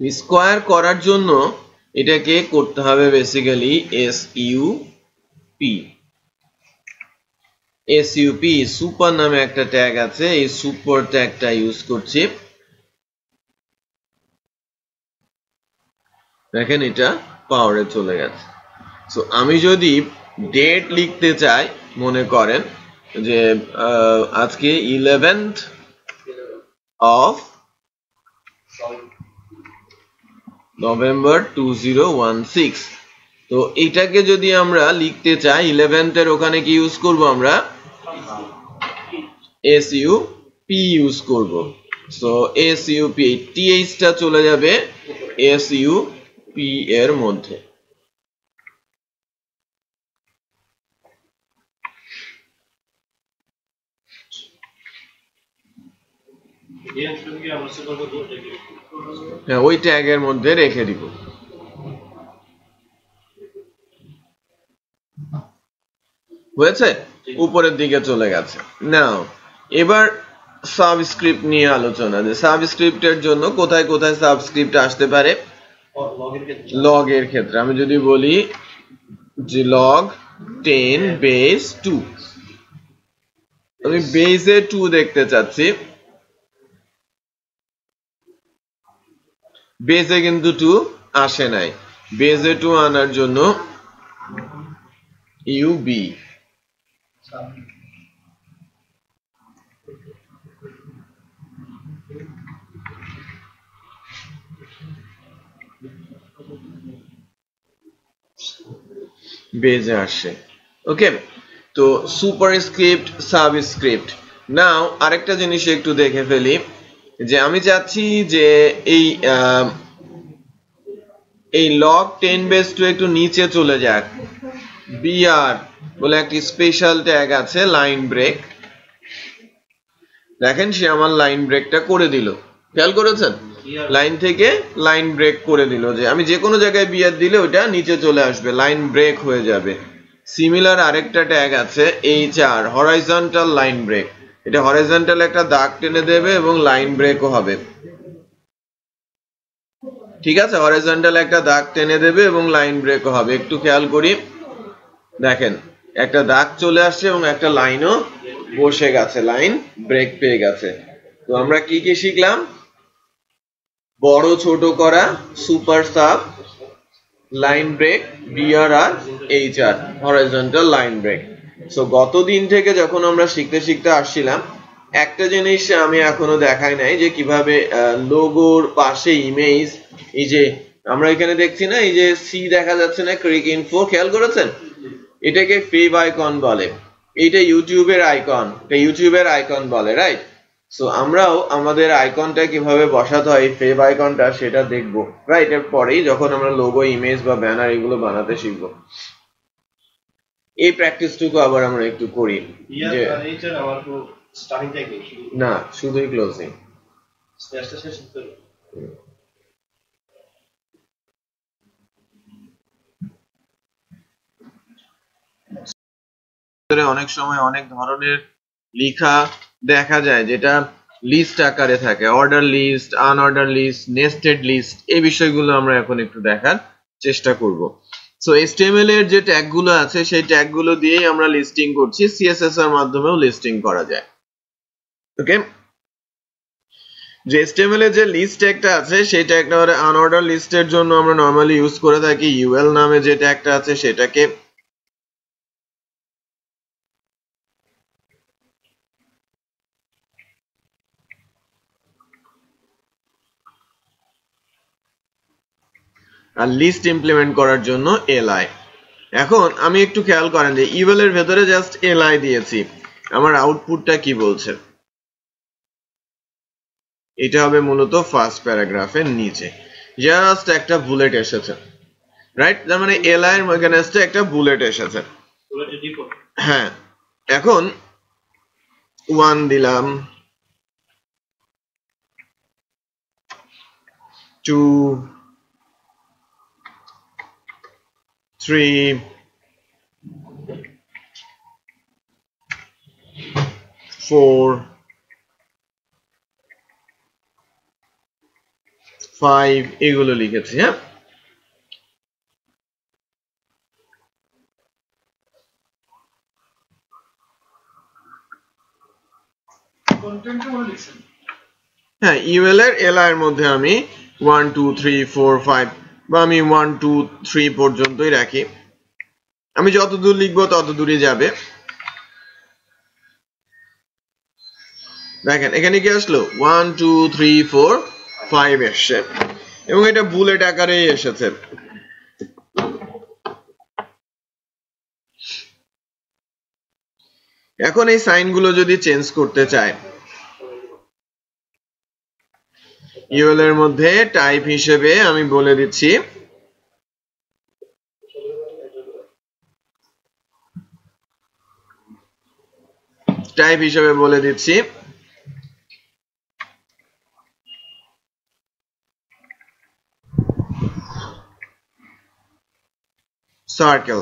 স্কোয়ার করার জন্য এটাকে করতে হবে বেসিক্যালি এসইউপি সুপার নামে একটা ট্যাগ আছে, এই সুপার ট্যাগটা ইউজ করছি। দেখেন এটা পাওয়ারে চলে গেছে। সো আমি যদি ডেট লিখতে চাই, মনে করেন যে আজকে 11th of November 2016, তো এটাকে যদি আমরা লিখতে চাই 11th এর ওখানে কি ইউজ করব আমরা? এসইউপি ইউজ করব। সো এসইউপি টিএইচ টা চলে যাবে এসইউপি এর মধ্যে। হ্যাঁ, ওই ট্যাগের মধ্যে রেখে দিব। হয়েছে? উপরের দিকে চলে গেছে। নাও এবার সাবস্ক্রিপ্ট নিয়ে আলোচনা, যে সাবস্ক্রিপ্টের জন্য কোথায় কোথায় সাবস্ক্রিপ্ট আসতে পারে। লগ এর ক্ষেত্রে আমি যদি বলি যে log 10 base 2, আমি বেসে 2 দেখতে চাচ্ছি, বেসে কিন্তু 2 আসে নাই। বেসে 2 আনার জন্য ইউবি বেজে আসে। ওকে, তো সুপারস্ক্রিপ্ট, সাবস্ক্রিপ্ট। নাও আরেকটা জিনিস একটু দেখে ফেলি, যে আমি চাচ্ছি যে এই log 10 base 2 একটু নিচে চলে যাক। বিআর বলে একটি স্পেশাল ট্যাগ আছে, লাইন ব্রেক। দেখেন সে আমার লাইন ব্রেকটা করে দিল, খেয়াল করেছেন? লাইন থেকে লাইন ব্রেক করে দিল, যে আমি যে কোনো জায়গায় বিআর দিলে ওটা নিচে চলে আসবে, লাইন ব্রেক হয়ে যাবে। সিমিলার আরেকটা ট্যাগ আছে এইচআর, হরাইজন্টাল লাইন ব্রেক। এটা হরাইজন্টাল একটা দাগ টেনে দেবে এবং লাইন ব্রেকও হবে। ঠিক আছে, হরাইজন্টাল একটা দাগ টেনে দেবে এবং লাইন ব্রেকও হবে। একটু খেয়াল করি, দেখেন একটা দাগ চলে আসছে এবং একটা লাইনও বসে গেছে, লাইন ব্রেক পেয়ে গেছে। তো আমরা কি কি শিখলাম? বড় ছোট করা, super sub, line break, BR আর HR, horizontal line break. So গত দিন থেকে যখন আমরা শিখতে শিখতে আসছিলাম, একটা জিনিস আমি এখনো দেখাই নাই, যে কিভাবে লোগোর পাশে ইমেজ, এই যে আমরা এখানে দেখছি না, এই যে সি দেখা যাচ্ছে না, ক্রিক ইনফো, খেয়াল করেছেন? এটাকে ফেভ আইকন বলে। এইটা ইউটিউবের আইকন, এটা ইউটিউবের আইকন বলে, রাইট? সো আমরাও আমাদের আইকনটা কিভাবে বসাতে হয়, ফেভ আইকনটা, সেটা দেখবো, রাইট? এর পরেই যখন আমরা লোগো, ইমেজ বা ব্যানার এগুলো বানাতে শিখবো। এই প্র্যাকটিসটুকু আবার আমরা একটু করি, যে না শুধুই ক্লোজিং। অনেক সময় অনেক ধরনের লেখা দেখা যায় যেটা লিস্ট আকারে থাকে, order list, unordered list, nested list. এই বিষয়গুলো আমরা এখন একটু দেখার চেষ্টা করব। সো HTML এর যে ট্যাগ গুলো আছে সেই ট্যাগ গুলো দিয়েই আমরা লিস্টিং করছি, CSS এর মাধ্যমেও লিস্টিং করা যায়। ওকে, যে HTML এর যে লিস্ট ট্যাগটা আছে সেই ট্যাগটা হলো আনঅর্ডার লিস্টের জন্য আমরা নরমালি ইউজ করে থাকি UL নামে যে ট্যাগটা আছে সেটাকে। আর লিস্ট ইমপ্লিমেন্ট করার জন্য li। এখন আমি একটু খেয়াল করেন যে UL এর ভেতরে জাস্ট li দিয়েছি, আমার আউটপুটটা কি বলছে? এটা হবে মূলত ফার্স্ট প্যারাগ্রাফের নিচে জাস্ট একটা বুলেট এসেছে, রাইট? তার মানে li এর এগেইনস্টে একটা বুলেট এসেছে। হ্যাঁ, এখন 1 দিলাম, 2 3 4 5 এগুলো লিখেছি। হ্যাঁ, হ্যাঁ UL এর li এর মধ্যে আমি 1 2 3 4 5 বা আমি 1 2 3 পর্যন্তই রাখি, আমি যত দূর লিখবো তত দূরই যাবে। দেখেন এখানে কি আসলো 1 2 3 4 5 এসছে এবং এটা বুলেট আকারেই এসেছে। এখন এই সাইন গুলো যদি চেঞ্জ করতে চাই, UL এর মধ্যে টাইপ হিসেবে আমি বলে দিচ্ছি সার্কেল।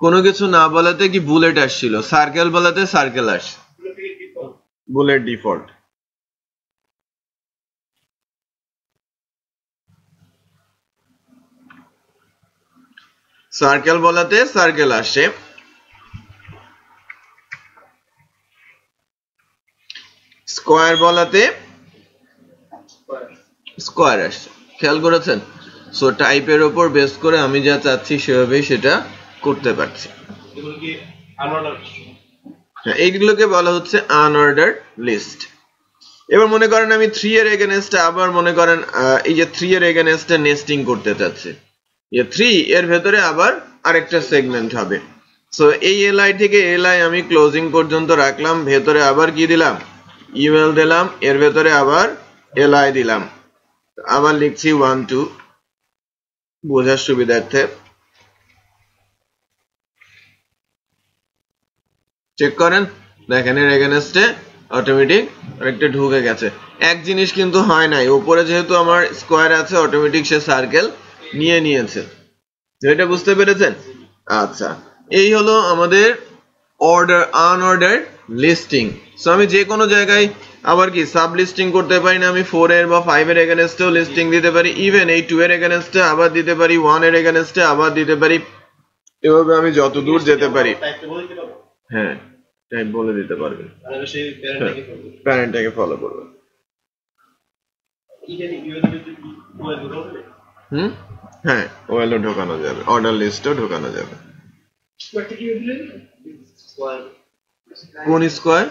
কোনো কিছু না বলাতে কি বুলেট আসছিল, সার্কেল বলাতে সার্কেল আসছে, বুলেট ডিফল্ট। সার্কেল বলাতে সার্কেল আসছে, স্কোয়ার বলাতে স্কোয়ার আসছে। খেয়াল করেছেন? সো টাইপের উপর বেস করে আমি যা চাচ্ছি সেভাবেই সেটা করতে পারছি। এইগুলোকে বলা হচ্ছে আনঅর্ডার্ড লিস্ট। এবার মনে করেন আমি 3 এর এগেইনস্টে আবার মনে করেন এই যে 3 এর এগেইনস্টে নেস্টিং করতে চাচ্ছি, এই 3 এর ভেতরে আবার আরেকটা সেগমেন্ট হবে। সো এই li থেকে li আমি ক্লোজিং পর্যন্ত রাখলাম, ভেতরে আবার কি দিলাম UL দিলাম, এর ভেতরে আবার li দিলাম, আবার লিখছি 1 2 বোঝার সুবিধার্থে। চেক করেন, দেখেন এর এগেইনস্টে অটোমেটিক আরেকটা ঢুকে গেছে। এক জিনিস কিন্তু হয় নাই, উপরে যেহেতু আমার স্কোয়ার আছে অটোমেটিক সে সার্কেল নিয়ে নিয়েছে। এটা বুঝতে পেরেছেন? আচ্ছা, এই হলো আমাদের আনঅর্ডার লিস্টিং। সো আমি যে কোনো জায়গায় আবার কি সাব লিস্টিং করতে পারি না, আমি 4 এর বা 5 এর এগেইনস্টেও লিস্টিং দিতে পারি, ইভেন এই 2 এর এগেইনস্টে আবার দিতে পারি, 1 এর এগেইনস্টে আবার দিতে পারি, এভাবে আমি যত দূর যেতে পারি। হ্যাঁ, টাইপ বলে দিতে পারবেন, প্যারেন্টটাকে ফলো করবে। হ্যাঁ, ওএলও ঢোকানো যাবে, অর্ডার লিস্টও ঢোকানো যাবে। কোন স্কোয়ার?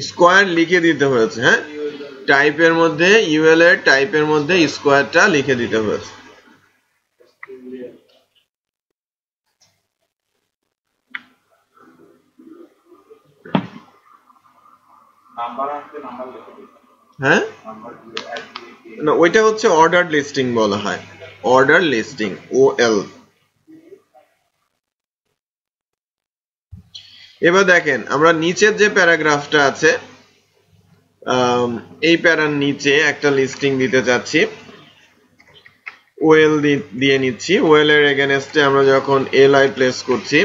স্কোয়ার লিখে দিতে হয়েছে। হ্যাঁ, টাইপের মধ্যে UL এর টাইপের মধ্যে স্কোয়ারটা লিখে দিতে হয়েছে। হ্যাঁ, না ওইটা হচ্ছে অর্ডার লিস্টিং বলা হয়, অর্ডার লিস্টিং OL। এবার দেখেন আমরা নিচের যে প্যারাগ্রাফটা আছে এই প্যারার নিচে একটা লিস্টিং দিতে চাচ্ছি, OL দিয়ে নিচ্ছি। OL এর এগেইনস্টে আমরা যখন li প্লেস করছি,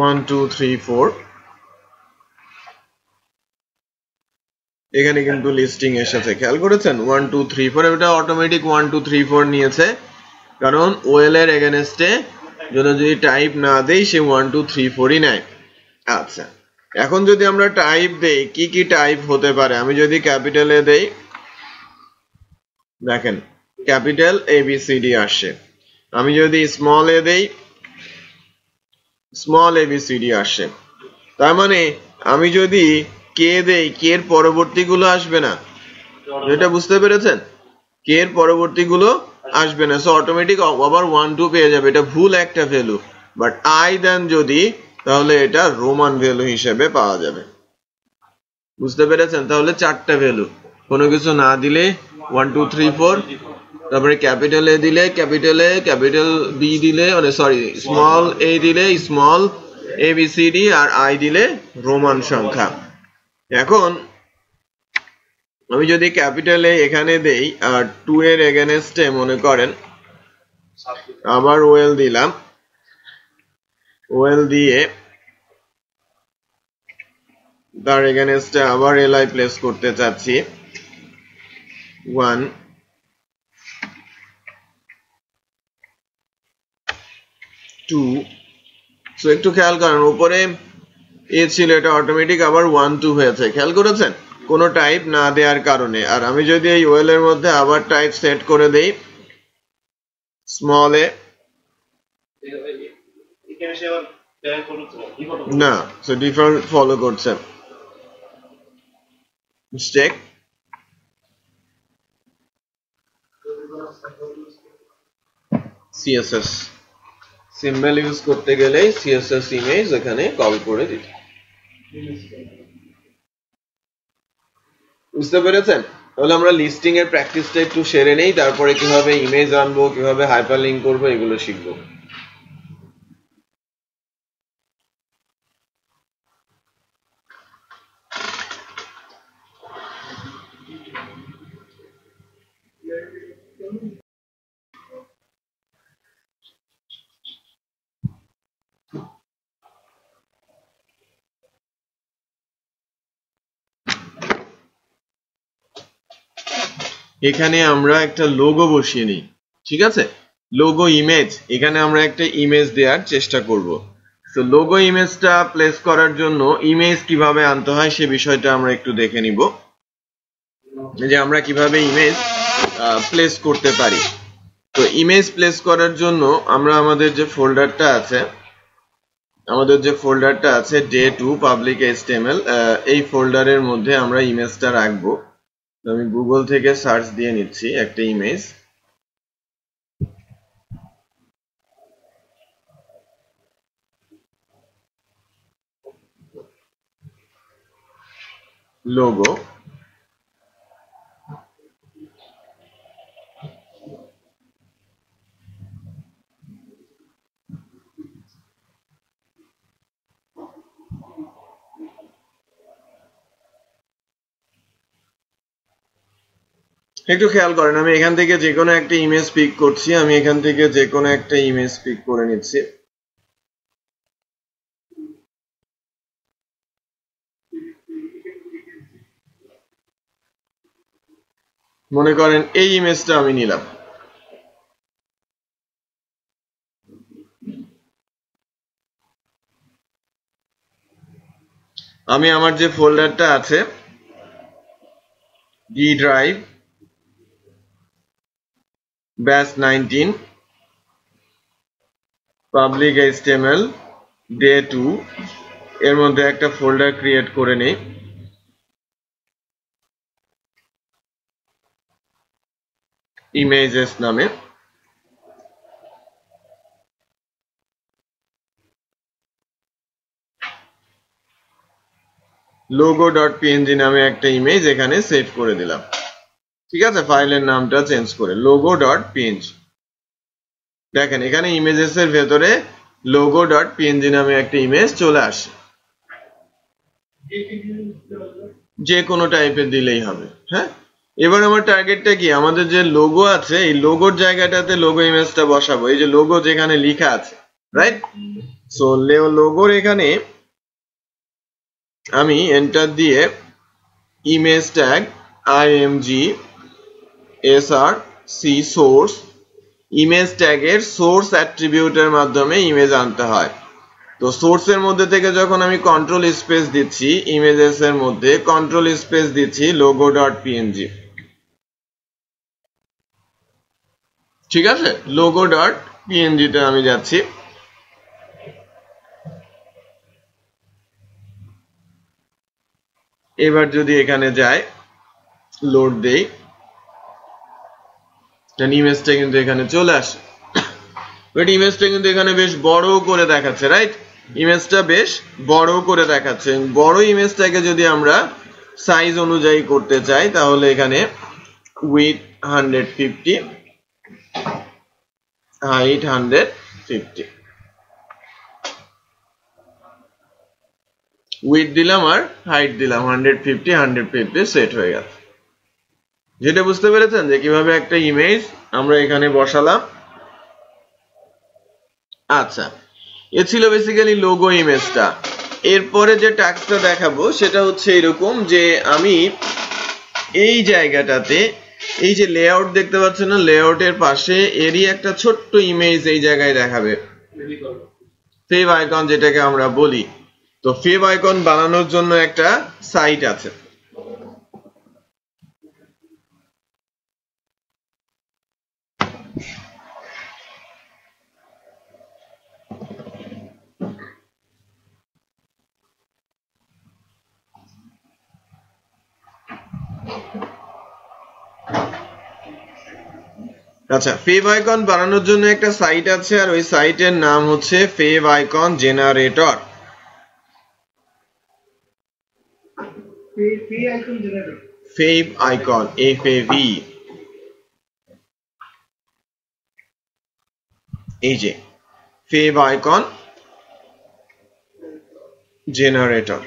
1 2 3 4 এখানে কিন্তু লিস্টিং এসেছে, খেয়াল করেছেন 1 2 3 4 এটা অটোমেটিক 1 2 3 4 নিয়েছে, কারণ ওএল এর এগেইনস্টে যদি টাইপ না দেই সে 1 2 3 4ই নেয়। আচ্ছা, এখন যদি আমরা টাইপ দেই, কি কি টাইপ হতে পারে? আমি যদি ক্যাপিটাল এ দেই, দেখেন ক্যাপিটাল ABCD আসে। আমি যদি স্মল এ দেই, স্মল ABCD আসে। তার মানে আমি যদি কে দেই, কে এর পরবর্তী গুলো আসবে না, এটা বুঝতে পেরেছেন? কে এর পরবর্তী গুলো আসবে না, সো অটোমেটিক আবার 1 2 পেয়ে যাবে। এটা ভুল একটা ভ্যালু, বাট আই দেন যদি, তাহলে এটা রোমান ভ্যালু হিসেবে পাওয়া যাবে। বুঝতে পেরেছেন? তাহলে চারটা ভ্যালু, কোনো কিছু না দিলে 1 2 3 4, তারপরে ক্যাপিটাল এ দিলে ক্যাপিটাল এ, ক্যাপিটাল বি দিলে, মানে সরি স্মল এ দিলে স্মল ABCD, আর আই দিলে রোমান সংখ্যা। এখন আমি যদি ক্যাপিটাল এ এখানে দেই আর 2 এর এগেইনস্টে মনে করেন আবার ওয়েল দিলাম, ওয়েল দিয়ে তার এগেইনস্টে আবার এলআই প্লেস করতে চাচ্ছি 1 2, সো একটু খেয়াল করেন উপরে এ ছিল, এটা অটোমেটিক আবার 1 2 হয়েছে, খেয়াল করেছেন? কোনো টাইপ না দেওয়ার কারণে। আর আমি যদি এই ওয়েল এর মধ্যে আবার টাইপ সেট করে দেই স্মল এ, এখানে সে আবার না, সো ডিফল্ট ফলো করছে, মিস্টেক। CSS সিম্বল ইউজ করতে গেলে CSS ইমেজ এখানে কল করে দিতে। বুঝতে পেরেছেন? তাহলে আমরা লিস্টিং এর প্র্যাকটিসটা একটু সেরে নেই, তারপরে কিভাবে ইমেজ আনবো, কিভাবে হাইপারলিংক করবো, এগুলো শিখবো। এখানে আমরা একটা লোগো বসিয়ে নিই, ঠিক আছে? লোগো ইমেজ, এখানে আমরা একটা ইমেজ দেওয়ার চেষ্টা করব। তো লোগো ইমেজটা প্লেস করার জন্য ইমেজ কিভাবে আনতে হয় সে বিষয়টা আমরা একটু দেখে নিব, যে আমরা কিভাবে ইমেজ প্লেস করতে পারি। তো ইমেজ প্লেস করার জন্য আমরা আমাদের যে ফোল্ডারটা আছে ডে 2 পাবলিক HTML, এই ফোল্ডারের মধ্যে আমরা ইমেজটা রাখবো। আমি গুগল থেকে সার্চ দিয়ে নিচ্ছি একটা ইমেজ, লোগো। একটু খেয়াল করেন, আমি এখান থেকে যে কোনো একটা ইমেজ পিক করছি, আমি এখান থেকে যে কোনো একটা ইমেজ পিক করে নিচ্ছি। মনে করেন এই ইমেজটা আমি নিলাম। আমি আমার যে ফোল্ডারটা আছে ডি ড্রাইভ ব্যাস 19 পাবলিক HTML ডে 2, এর মধ্যে একটা ফোল্ডার ক্রিয়েট করে নেই। ইমেজেস নামে। logo.png নামে একটা ইমেজ এখানে সেভ করে দিলাম, ঠিক আছে? ফাইলের নামটা চেঞ্জ করে logo.png। দেখেন এখানে ইমেজেস এর ভেতরে logo.png নামে একটা ইমেজ চলে আসে, যে কোনো টাইপের দিলেই হবে। হ্যাঁ, এবার আমার টার্গেটটা কি, আমাদের যে লোগো আছে এই লোগোর জায়গাটাতে লোগো ইমেজটা বসাবো, এই যে লোগো যেখানে লেখা আছে, রাইট? সো লোগোর এখানে আমি এন্টার দিয়ে image tag img src source image ট্যাগের সোর্স অ্যাট্রিবিউটের মাধ্যমে ইমেজ আনতে হয়। তো সোর্সের মধ্যে থেকে যখন আমি কন্ট্রোল স্পেস দিচ্ছি ইমেজেস এর মধ্যে কন্ট্রোল স্পেস দিচ্ছি logo.png, ঠিক আছে, logo.png তে আমি যাচ্ছি। এবার যদি এখানে যাই লোড দেই ইমেজটা কিন্তু এখানে চলে আসে, বাট ইমেজটা কিন্তু এখানে বেশ বড় করে দেখাচ্ছে, রাইট? ইমেজটা বেশ বড় করে দেখাচ্ছে। বড় ইমেজটাকে যদি আমরা সাইজ অনুযায়ী করতে চাই তাহলে এখানে উইথ 150 হাইট 150 উইথ দিলাম আর হাইট দিলাম 150 সেট হয়ে গেল। যেটা বুঝতে পেরেছেন যে কিভাবে একটা ইমেজ আমরা এখানে বসালাম। আচ্ছা, এ ছিল বেসিক্যালি লোগো ইমেজটা। এরপরে যে টাস্কটা দেখাবো সেটা হচ্ছে এরকম যে আমি এই জায়গাটাতে এই যে লেআউট দেখতে পাচ্ছেন না, লেআউটের পাশে এরই একটা ছোট্ট ইমেজ এই জায়গায় দেখাবে, ফেভ আইকন যেটাকে আমরা বলি। তো ফেভ আইকন বানানোর জন্য একটা সাইট আছে। আচ্ছা, ফেভ আইকন বানানোর জন্য একটা সাইট আছে আর ওই সাইটের নাম হচ্ছে fave icon generator. Fave icon FAV, এই যে ফেভ আইকন জেনারেটর।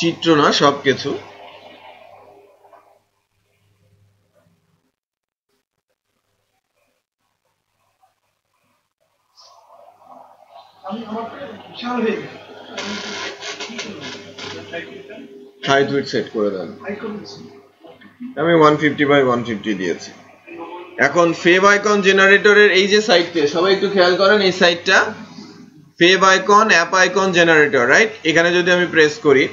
চিত্র না সবকিছু। হাইট উইডথ সেট করে দেন, আমি 150 × 150 দিয়েছি। এখন ফেভ আইকন জেনারেটরের এই যে সাইটটা সবাই একটু খেয়াল করেন, এই সাইটটা fave icon app icon generator, right? এখানে যদি আমি প্রেস করি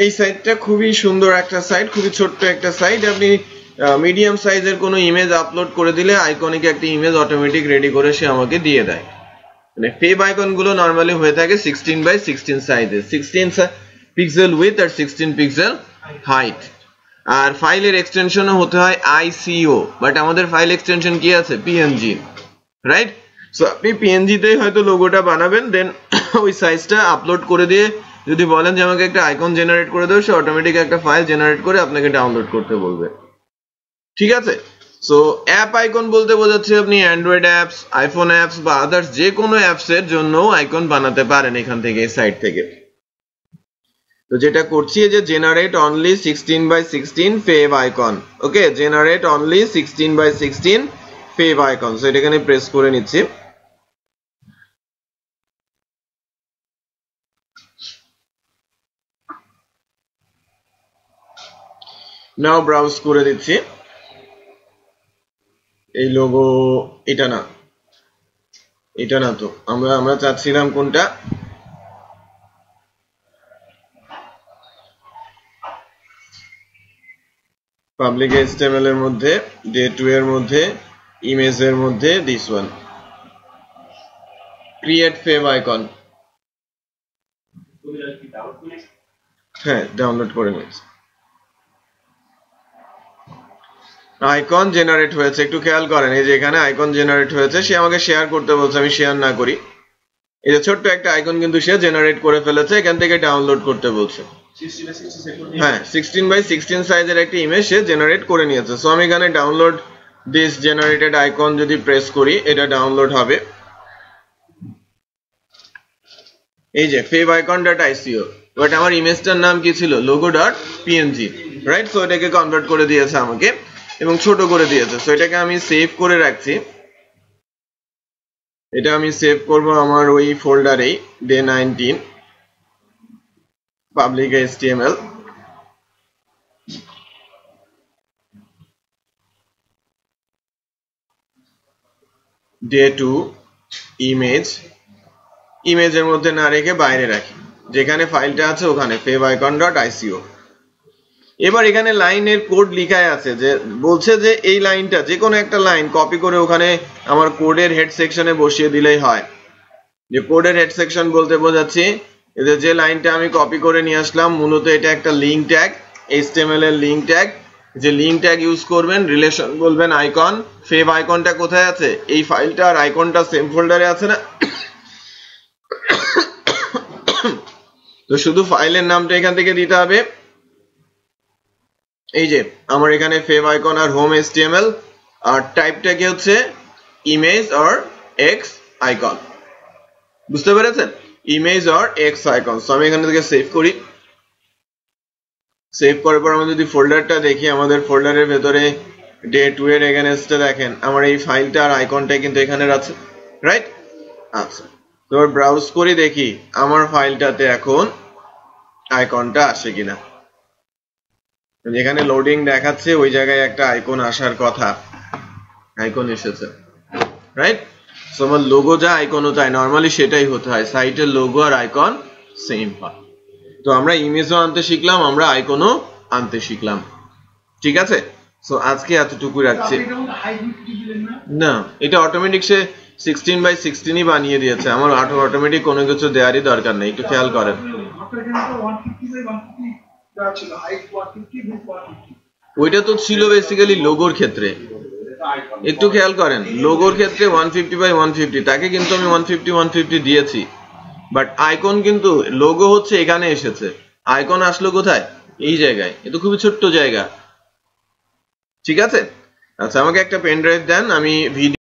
এই সাইটটা খুবই সুন্দর একটা সাইট, খুবই ছোট্ট একটা সাইট। আপনি মিডিয়াম সাইজের কোনো ইমেজ আপলোড করে দিলে আইকনিক একটা ইমেজ অটোমেটিক রেডি করে সে আমাকে দিয়ে দেয়। মানে ফেভ আইকন গুলো নরমালি হয়ে থাকে 16 × 16 সাইজে, 16 পিক্সেল উইথ আর 16 পিক্সেল হাইট। আর ফাইলের এক্সটেনশনও হতে হয় ICO, বাট আমাদের ফাইল এক্সটেনশন কি আছে? PNG, right? সো আপনি PNG তেই হয়তো লোগোটা বানাবেন, দেন ওই সাইজটা আপলোড করে দিয়ে যদি বলেন যে আমাকে একটা আইকন জেনারেট করে দেবে, সে অটোমেটিক একটা ফাইল জেনারেট করে আপনাকে ডাউনলোড করতে বলবে, ঠিক আছে? সো অ্যাপ আইকন বলতে বোঝাচ্ছে আপনি অ্যান্ড্রয়েড অ্যাপস, আইফোন অ্যাপস বা আদার্স যে কোনো অ্যাপস এর জন্য আইকন বানাতে পারেন এখান থেকে, এই সাইট থেকে। তো যেটা করছি যে generate only 16 × 16 favicon, okay, generate only 16 × 16 favicon. So এটা এখানে প্রেস করে নিচ্ছি। নাও ব্রাউজ করে দিচ্ছি। এই লোগো এটা না, এটা না, তো আমরা চাচ্ছিলাম কোনটা? পাবলিক HTML এর মধ্যে, ডে 2 এর মধ্যে, ইমেজের মধ্যে this one, create fave icon. হ্যাঁ, ডাউনলোড করে নিয়েছি। আইকন জেনারেট হয়েছে, একটু খেয়াল করেন, এই যে এখানে আইকন জেনারেট হয়েছে, সে আমাকে শেয়ার করতে বলছে, আমি শেয়ার না করি। এই যে ছোট্ট একটা আইকন কিন্তু সে জেনারেট করে ফেলেছে, এখান থেকে ডাউনলোড করতে বলছে। হ্যাঁ, 16x16 সাইজের একটা ইমেজ সে জেনারেট করে নিয়েছে। সো আমি এখানে ডাউনলোড দিস জেনারেটেড আইকন যদি প্রেস করি, এটা ডাউনলোড হবে। এই যে favicon.ico, বাট আমার ইমেজটার নাম কি ছিল, logo.png, রাইট? সো এটাকে কনভার্ট করে দিয়েছে আমাকে এবং ছোট করে দিয়েছে। সো এটাকে আমি সেভ করে রাখছি। এটা আমি সেভ করব আমার ওই ফোল্ডারেই, day 19 public html। day 2 image, ইমেজের মধ্যে না রেখে বাইরে রাখি, যেখানে ফাইলটা আছে ওখানে favicon.ico। এবার এখানে লাইনের কোড লিখায় আছে, যে বলছে যে এই লাইনটা যে কোনো একটা লাইন কপি করে ওখানে আমার কোডের হেড সেকশনে বসিয়ে দিলেই হয়। যে কোডের হেড সেকশন বলতে বোঝাচ্ছি যে লাইনটা আমি কপি করে নিয়ে আসলাম, মূলত এটা একটা লিঙ্ক ট্যাগ, HTML এর লিঙ্ক ট্যাগ। যে লিঙ্ক ট্যাগ ইউজ করবেন, রিলেশন বলবেন আইকন, ফেভ আইকনটা কোথায় আছে, এই ফাইলটা আর আইকনটা সেম ফোল্ডারে আছে না, তো শুধু ফাইলের নামটা এখান থেকে দিতে হবে। এই যে আমার এখানে ফেভ আইকন আর হোম HTML, আর টাইপটা কি হচ্ছে ইমেজ অর এক্স আইকন, বুঝতে পেরেছেন? Image or x icon. So আমি এখান থেকে সেভ করি। সেভ করার পর আমরা যদি ফোল্ডারটা দেখি, আমাদের ফোল্ডারের ভেতরে day 2 এর এগেনস্টে দেখেন আমার এই ফাইলটা আর আইকনটা কিন্তু এখানে আছে, রাইট? আচ্ছা, তো ব্রাউজ করি, দেখি আমার ফাইলটাতে এখন আইকনটা আসে কিনা। যেখানে লোডিং দেখাচ্ছে ওই জায়গায় একটা আইকন আসার কথা, আইকন এসেছে, রাইট? সো আমার লোগো যা আইকনও তাই, নর্মালি সেটাই হতে হয়, সাইটের লোগো আর আইকন সেম হয়। তো আমরা ইমেজও আনতে শিখলাম, আমরা আইকনও আনতে শিখলাম, ঠিক আছে? সো আজকে এতটুকু রাখছি। না, এটা অটোমেটিক সে 16x16 বানিয়ে দিয়েছে, আমার অটোমেটিক কোনো কিছু দেওয়ারই দরকার নেই, একটু খেয়াল করেন। ওইটা তো ছিল বেসিক্যালি লোগোর ক্ষেত্রে, একটু খেয়াল করেন, লোগোর ক্ষেত্রে 150x150, তাকে কিন্তু আমি 150 দিয়েছি, বাট আইকন কিন্তু লোগো হচ্ছে এখানে এসেছে, আইকন আসলো কোথায়, এই জায়গায়, এটা খুবই ছোট্ট জায়গা, ঠিক আছে? আচ্ছা, আমাকে একটা পেন ড্রাইভ দেন, আমি ভিডিও